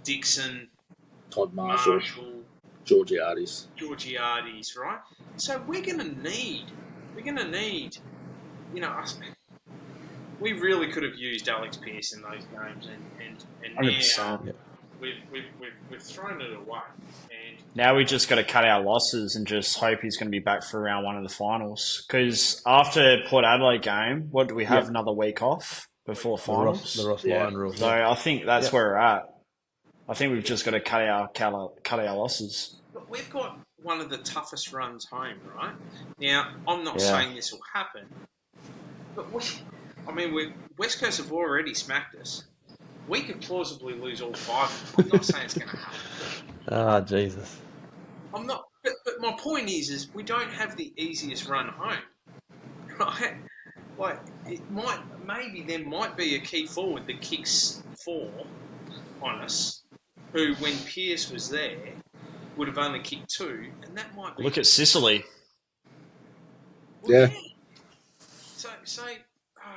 Dixon, Todd Marshall, Georgiades, right? So we're going to need, we really could have used Alex Pearce in those games, and 100%. now we've thrown it away. And now we just got to cut our losses and just hope he's going to be back for round 1 of the finals. Because after Port Adelaide game, what do we have? Another week off before finals. The Ross Lyon rule. So I think that's where we're at. I think we've just got to cut our losses. But we've got one of the toughest runs home, right? Now, I'm not saying this will happen, but West Coast have already smacked us. We could plausibly lose all 5. I'm not saying it's going to happen. Ah, Jesus. I'm not. But my point is we don't have the easiest run home, right? Like maybe there might be a key forward that kicks 4 on us, who when Pearce was there would have only kicked 2, and that might be. Look at Sicily. Well, yeah. So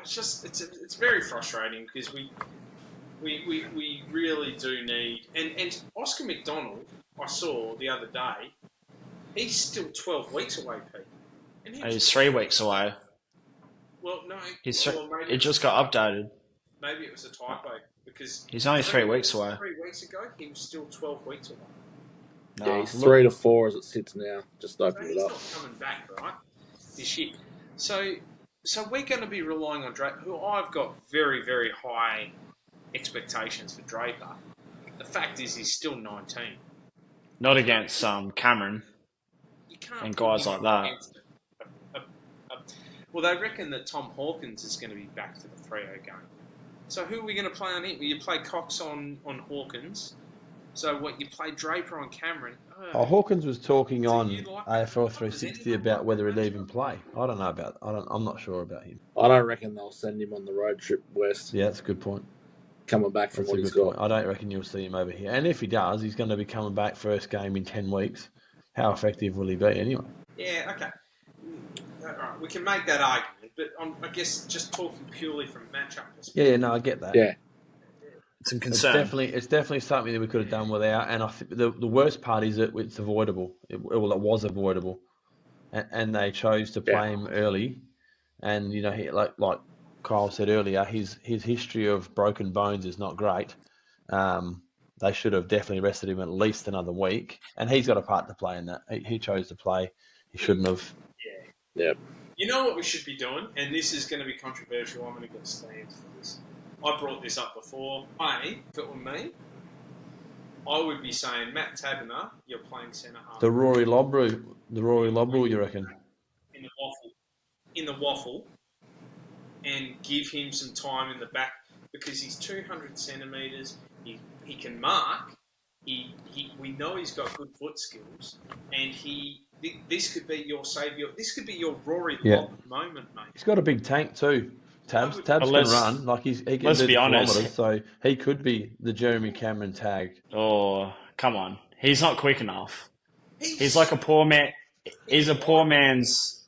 it's very frustrating because we really do need and Oscar McDonald, I saw the other day, he's still 12 weeks away, Pete. And he's 3 weeks away. Well, no, it just got updated. Maybe it was a typo because he's only 3 weeks away. 3 weeks ago, he was still 12 weeks away. No, yeah, he's 3 to 4 as it sits now. Just open it up. He's not coming back, right? This year. So we're going to be relying on Draper, who I've got very, very high expectations for Draper. The fact is, he's still 19. Not against Cameron and guys like that. Well, they reckon that Tom Hawkins is going to be back for the freo game. So who are we going to play on it? Will you play Cox on Hawkins? So what, you play Draper on Cameron? Hawkins was talking on AFL 360 about whether he'd even play. I don't know about. I'm not sure about him. I don't reckon they'll send him on the road trip west. Yeah, that's a good point. Coming back from what he's got. I don't reckon you'll see him over here. And if he does, he's going to be coming back first game in 10 weeks. How effective will he be anyway? Yeah, okay. All right, we can make that argument, but I guess just talking purely from matchup perspective. Yeah, no, I get that. Yeah. It's a concern. It's definitely something that we could have done without, and I think the worst part is that it's avoidable. It was avoidable, and they chose to play him early, and he, like Kyle said earlier, his history of broken bones is not great. They should have definitely rested him at least another week, and he's got a part to play in that. He chose to play. He shouldn't have. Yeah. You know what we should be doing, and this is going to be controversial. I'm going to get a stance for this. I brought this up before. If it were me, I would be saying, Matt Taberner, you're playing centre half. The Rory Lobb rule, you reckon? In the waffle, and give him some time in the back because he's 200 centimetres. He can mark. We know he's got good foot skills, and this could be your saviour. This could be your Rory Lobb moment, mate. He's got a big tank too. Tabs can run like he can do kilometres, so he could be the Jeremy Cameron tag. Oh, come on! He's not quick enough. He's like a poor man. He's a poor man's.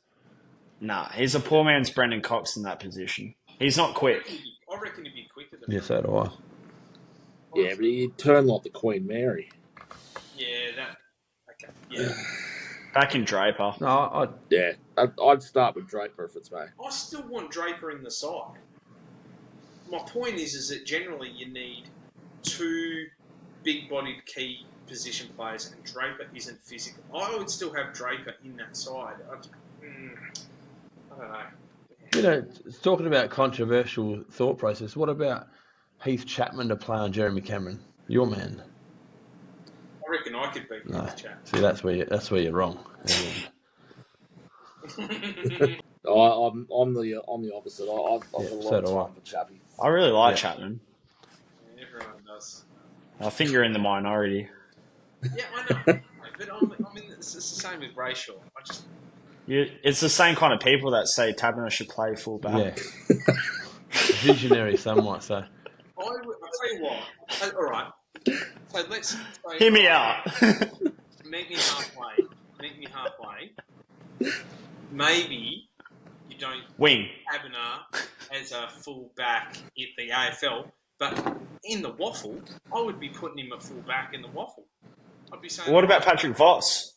He's a poor man's Brendan Cox in that position. He's not quick. I reckon he'd be quicker than. Yeah, so do I. Yeah, but he'd turn like the Queen Mary. Yeah, okay. Yeah. Back in Draper. No, I'd start with Draper if it's me. I still want Draper in the side. My point is that generally you need 2 big-bodied key position players, and Draper isn't physical. I would still have Draper in that side. don't know. You know, talking about controversial thought process, what about Heath Chapman to play on Jeremy Cameron? Your man. I reckon I could beat No. this chap. See, that's where you're wrong. I'm the opposite. I've got a lot so of do I. time for Chappie. I really like Yeah. Chapman. Yeah, everyone does. I think you're in the minority. Yeah, I know. But I mean, it's the same with Brayshaw. It's the same kind of people that say Tabner should play full back. Yeah. Visionary, some might say. I'll tell you what. All right. So let's say, Hear me out. Meet me halfway. Meet me halfway. Maybe you don't Wing. Taberner as a full back at the AFL, but in the waffle, I would be putting him at full back in the waffle. I'd be saying, What about Patrick Voss?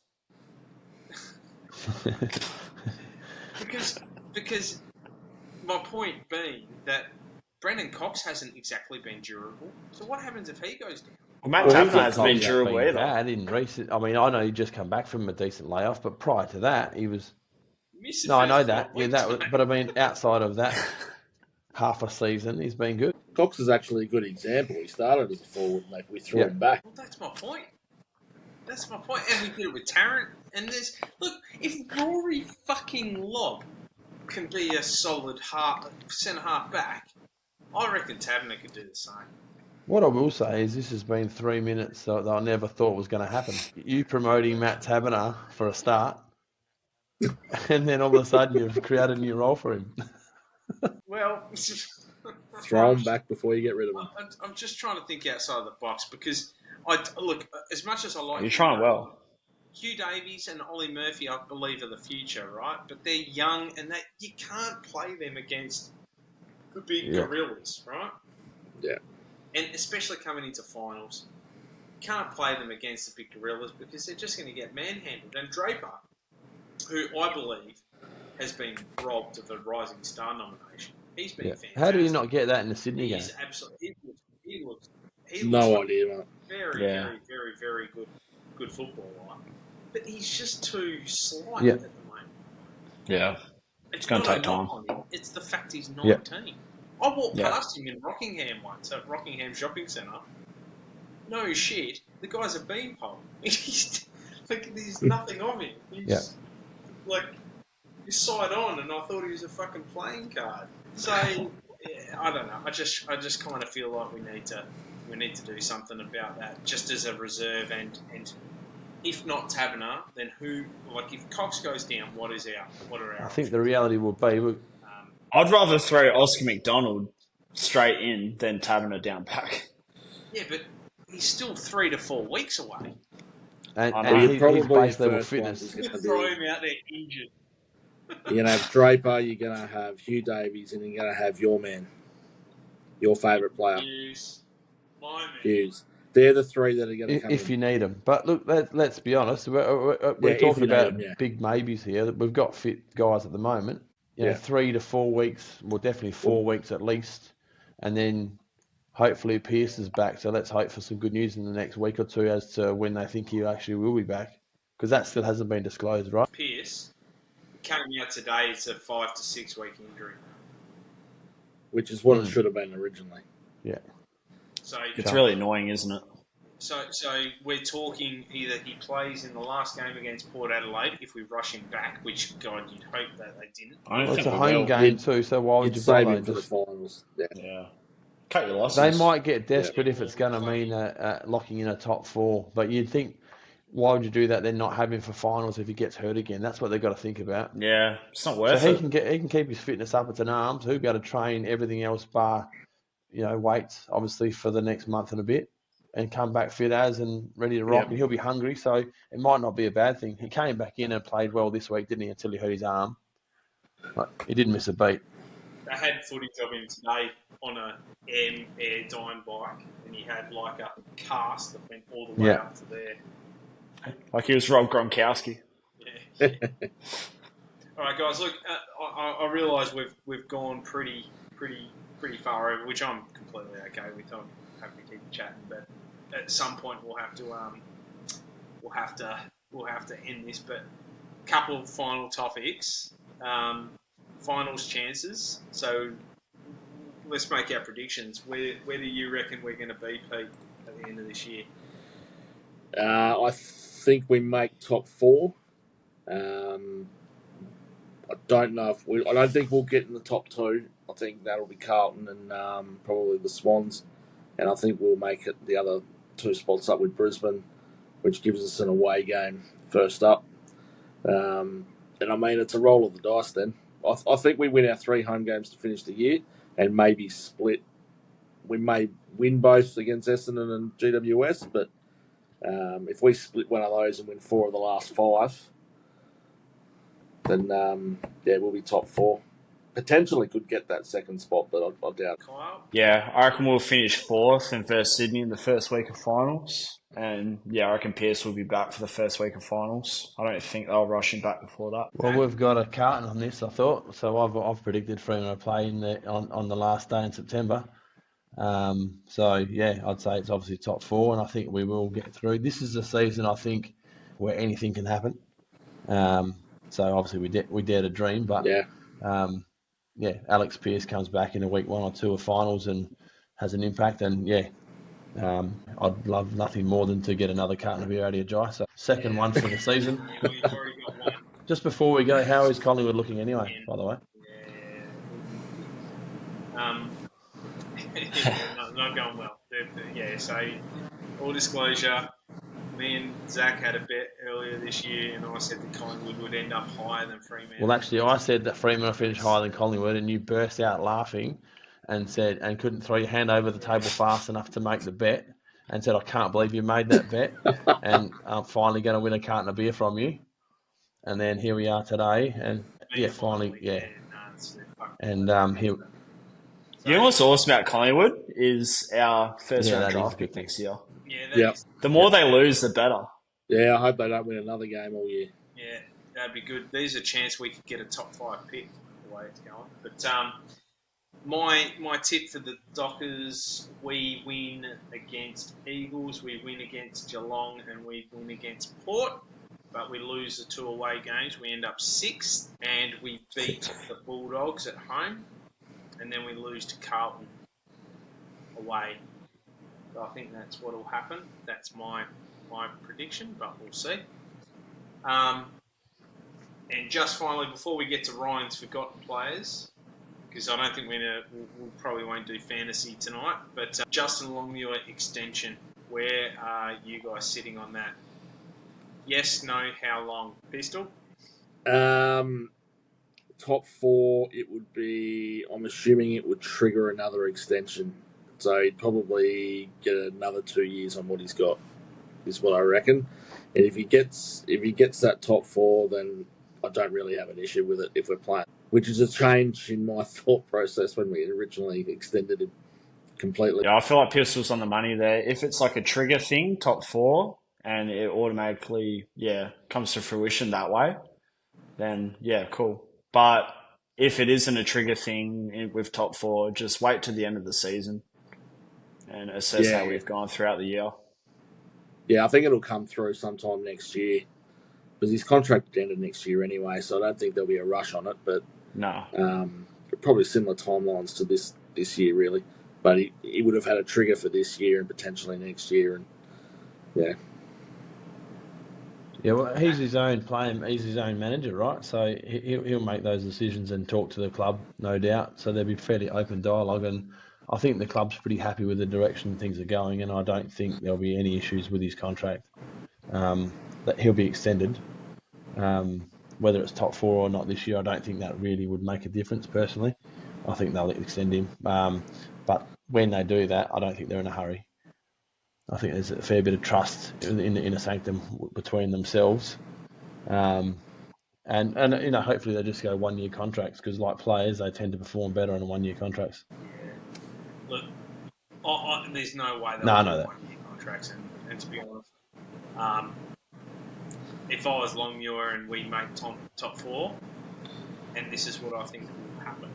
because my point being that Brendan Cox hasn't exactly been durable. So what happens if he goes down? Well, Matt Well, Tabner he's not hasn't been Cox durable either. Bad in recent. I mean, I know he just come back from a decent layoff, but prior to that, he was. No, I know that. Yeah, that. Was, but I mean, outside of that, half a season, he's been good. Cox is actually a good example. He started as a forward, and we threw him back. Well, that's my point. That's my point. And we did it with Tarrant. And look, if Rory fucking Lobb can be a solid centre half back, I reckon Tabner could do the same. What I will say is this has been 3 minutes that I never thought was going to happen. You promoting Matt Taberner for a start, and then all of a sudden you've created a new role for him. Well, throw him back before you get rid of him. I'm just trying to think outside the box because look, as much as I like, you're trying well. Hugh Davies and Ollie Murphy, I believe, are the future, right? But they're young, and you can't play them against the big gorillas, right? Yeah. And especially coming into finals, you can't play them against the big gorillas because they're just going to get manhandled. And Draper, who I believe has been robbed of a Rising Star nomination, he's been fantastic. How do you not get that in the Sydney game? He's absolutely. He looks no idea, mate. Very, very, very, very good footballer. But he's just too slight at the moment. Yeah. It's going to take time. It's the fact he's 19. Yeah. I walked past him in Rockingham once at Rockingham Shopping Centre. No shit. The guy's a beanpole. He's like, there's nothing of him. He's like, he's side on, and I thought he was a fucking playing card. So I don't know. I just kind of feel like we need to do something about that, just as a reserve, and if not Taberner, then who? Like, if Cox goes down, what are our? I think the reality will be. I'd rather throw Oscar McDonald straight in than Taberner down back. Yeah, but he's still 3 to 4 weeks away. And his base level fitness. Throw him out there injured. You're going to have Draper, you're going to have Hugh Davies, and you're going to have your man, your favourite player. Hughes. My man. Hughes. They're the three that are going to come if in. you need them. But look, let's be honest. We're talking about big maybes here. We've got fit guys at the moment. You know, 3 to 4 weeks, well, definitely 4 weeks at least. And then hopefully Pearce is back. So let's hope for some good news in the next week or two as to when they think he actually will be back. Because that still hasn't been disclosed, right? Pearce, coming out today, it's a 5 to 6 week injury. Which is what it should have been originally. Yeah. So it's really annoying, isn't it? So we're talking either he plays in the last game against Port Adelaide if we rush him back, which God you'd hope that they didn't. It's a home game too, so why would you save bother? him for the finals? Yeah. Cut your losses. They might get desperate if it's going to mean locking in a top 4, but you'd think, why would you do that? Then not have him for finals if he gets hurt again. That's what they've got to think about. Yeah, it's not worth it. He can keep his fitness up at an arms. He'll be able to train everything else bar, weights obviously for the next month and a bit, and come back fit and ready to rock. And he'll be hungry, so it might not be a bad thing. He came back in and played well this week, didn't he? Until he hurt his arm. He didn't miss a beat. They had footage of him today on a Airdyne bike, and he had like a cast that went all the way up to there. Like he was Rob Gronkowski. Yeah. All right, guys. Look, I realise we've gone pretty far over, which I'm completely okay with. I'm happy to keep chatting, but at some point we'll have to end this. But a couple of final topics. finals chances. So let's make our predictions. Where do you reckon we're going to be, Pete, at the end of this year? I think we make top 4. I don't know if I don't think we'll get in the top 2. I think that'll be Carlton and probably the Swans, and I think we'll make it the other 2 spots up with Brisbane, which gives us an away game first up. And I mean, it's a roll of the dice then. I think we win our 3 home games to finish the year and maybe split. We may win both against Essendon and GWS, but if we split one of those and win 4 of the last 5, then we'll be top 4. Potentially could get that second spot, but I doubt. Kyle? Yeah, I reckon we'll finish 4th and first Sydney in the first week of finals. And yeah, I reckon Pearce will be back for the first week of finals. I don't think they'll rush him back before that. Well, we've got a Carlton on this, I thought. So I've predicted Fremantle play on the last day in September. So yeah, I'd say it's obviously top 4, and I think we will get through. This is a season, I think, where anything can happen. So obviously we dare to dream, but Alex Pearce comes back in a week 1 or 2 of finals and has an impact, and I'd love nothing more than to get another Carlton beer out of your Jai. So second one for the season. Yeah, we've already got one. Just before we go, how is Collingwood looking anyway, by the way? Not going well. So all disclosure, me and Zach had a bet earlier this year, and I said that Collingwood would end up higher than Fremantle. Well, actually, I said that Fremantle finished higher than Collingwood, and you burst out laughing and said, and couldn't throw your hand over the table fast enough to make the bet, and said, I can't believe you made that bet, and I'm finally going to win a carton of beer from you. And then here we are today, and finally. And here. You know what's awesome about Collingwood is our first round that draft is pick good. next year. Yeah, The more they lose, the better. Yeah, I hope they don't win another game all year. Yeah, that'd be good. There's a chance we could get a top 5 pick the way it's going. But my tip for the Dockers, we win against Eagles, we win against Geelong, and we win against Port. But we lose the 2 away games. We end up 6th, and we beat the Bulldogs at home, and then we lose to Carlton away. So I think that's what will happen. That's my prediction, but we'll see. And just finally, before we get to Ryan's forgotten players, because I don't think we probably won't do fantasy tonight, but Justin Longmuir extension, where are you guys sitting on that? Yes, no, how long? Pistol? Top 4, it would be, I'm assuming it would trigger another extension. So he'd probably get another 2 years on what he's got, is what I reckon. And if he gets that top 4, then I don't really have an issue with it if we're playing. Which is a change in my thought process when we originally extended him completely. Yeah, I feel like Pistol's on the money there. If it's like a trigger thing, top 4, and it automatically, comes to fruition that way, then, cool. But if it isn't a trigger thing with top 4, just wait to the end of the season and assess how we've gone throughout the year. Yeah, I think it'll come through sometime next year because his contract ended next year anyway, so I don't think there'll be a rush on it. But no, probably similar timelines to this year, really. But he would have had a trigger for this year and potentially next year, and Yeah, well, he's his own player. He's his own manager, right? So he'll make those decisions and talk to the club, no doubt. So there'll be fairly open dialogue, and I think the club's pretty happy with the direction things are going, and I don't think there'll be any issues with his contract. That he'll be extended. Whether it's top 4 or not this year, I don't think that really would make a difference personally. I think they'll extend him. But when they do that, I don't think they're in a hurry. I think there's a fair bit of trust in the inner sanctum between themselves, and hopefully they just go 1 year contracts because like players they tend to perform better on 1 year contracts. Yeah. Look, there's no way they'll do 1 year contracts, and to be honest, if I was Longmuir and we make top 4, and this is what I think will happen.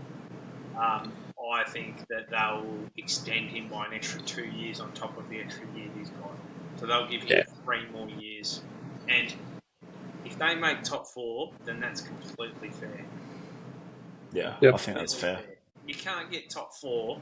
I think that they'll extend him by an extra 2 years on top of the extra year he's got. So they'll give him 3 more years. And if they make top 4, then that's completely fair. Yeah, Yep. I think that's fair. You can't get top 4,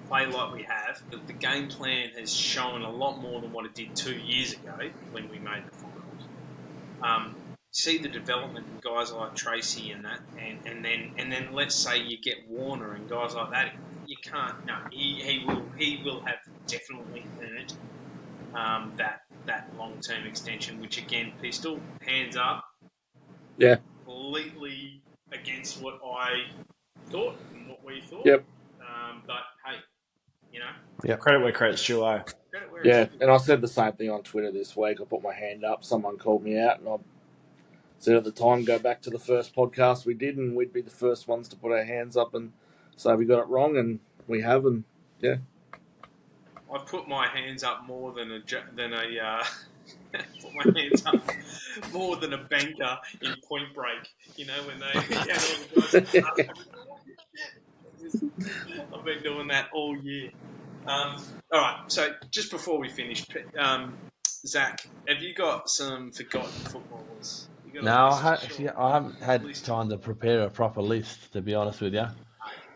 play like we have, but the game plan has shown a lot more than what it did 2 years ago when we made the finals. See the development in guys like Tracy and that, and then let's say you get Warner and guys like that. You can't. No, he will have definitely earned that long term extension. Which again, Pistol, hands up. Yeah. Completely against what I thought and what we thought. Yep. But hey, you know. Yeah. Credit where credit's due. Credit where Yeah, it's due. and I said the same thing on Twitter this week. I put my hand up. Someone called me out, and I said at the time, go back to the first podcast we did, and we'd be the first ones to put our hands up and say we got it wrong, and we have, and yeah. I've put my hands up more than a put my hands up more than a banker in Point Break. You know when they I've been doing that all year. All right, so just before we finish, Zach, have you got some forgotten footballers? No, I haven't had time to prepare a proper list, to be honest with you.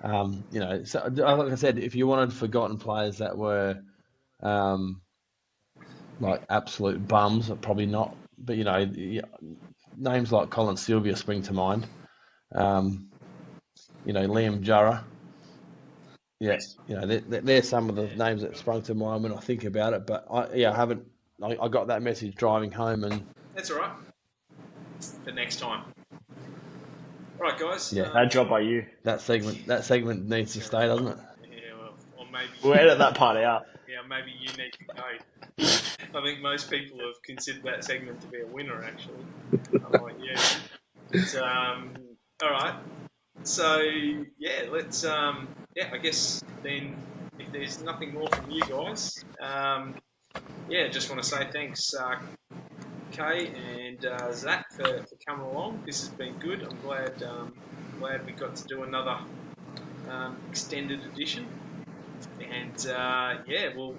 You know, so like I said, if you wanted forgotten players that were like absolute bums, probably not. But you know, names like Colin Sylvia spring to mind. You know, Liam Jurra. Yeah, you know, they're some of the names that sprung to mind when I think about it. But I haven't. I got that message driving home, and that's all right. For next time. All right, guys. Yeah, bad job by you. That segment needs to stay, doesn't it? Yeah, well, or maybe we'll edit that part out. Yeah, maybe you need to go. I think most people have considered that segment to be a winner, actually. I'm like, yeah. But, all right. So yeah, let's. I guess then, if there's nothing more from you guys, just want to say thanks, Kay and Zach for coming along. This has been good. I'm glad we got to do another extended edition. And we'll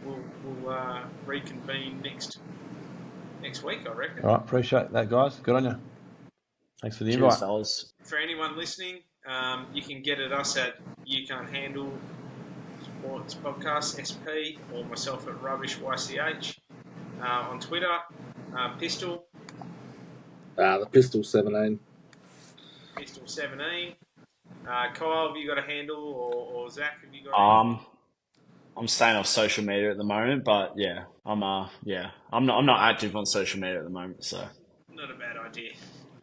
reconvene next week, I reckon. All right, appreciate that, guys. Good on you. Thanks for the invite. Cheers, fellas. For anyone listening, you can get at us at You Can't Handle Sports Podcast SP or myself at Rubbish YCH on Twitter. Pistol. The Pistol 17. Pistol 17. Kyle, have you got a handle, or Zach, have you got? I'm staying off social media at the moment, but yeah, I'm not active on social media at the moment, so Not a bad idea.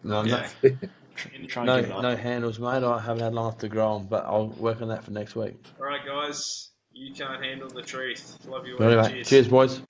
No, no handles, mate. I haven't had long enough to grow them, but I'll work on that for next week. All right, guys. You can't handle the truth. Love you all. Anyway, cheers, boys.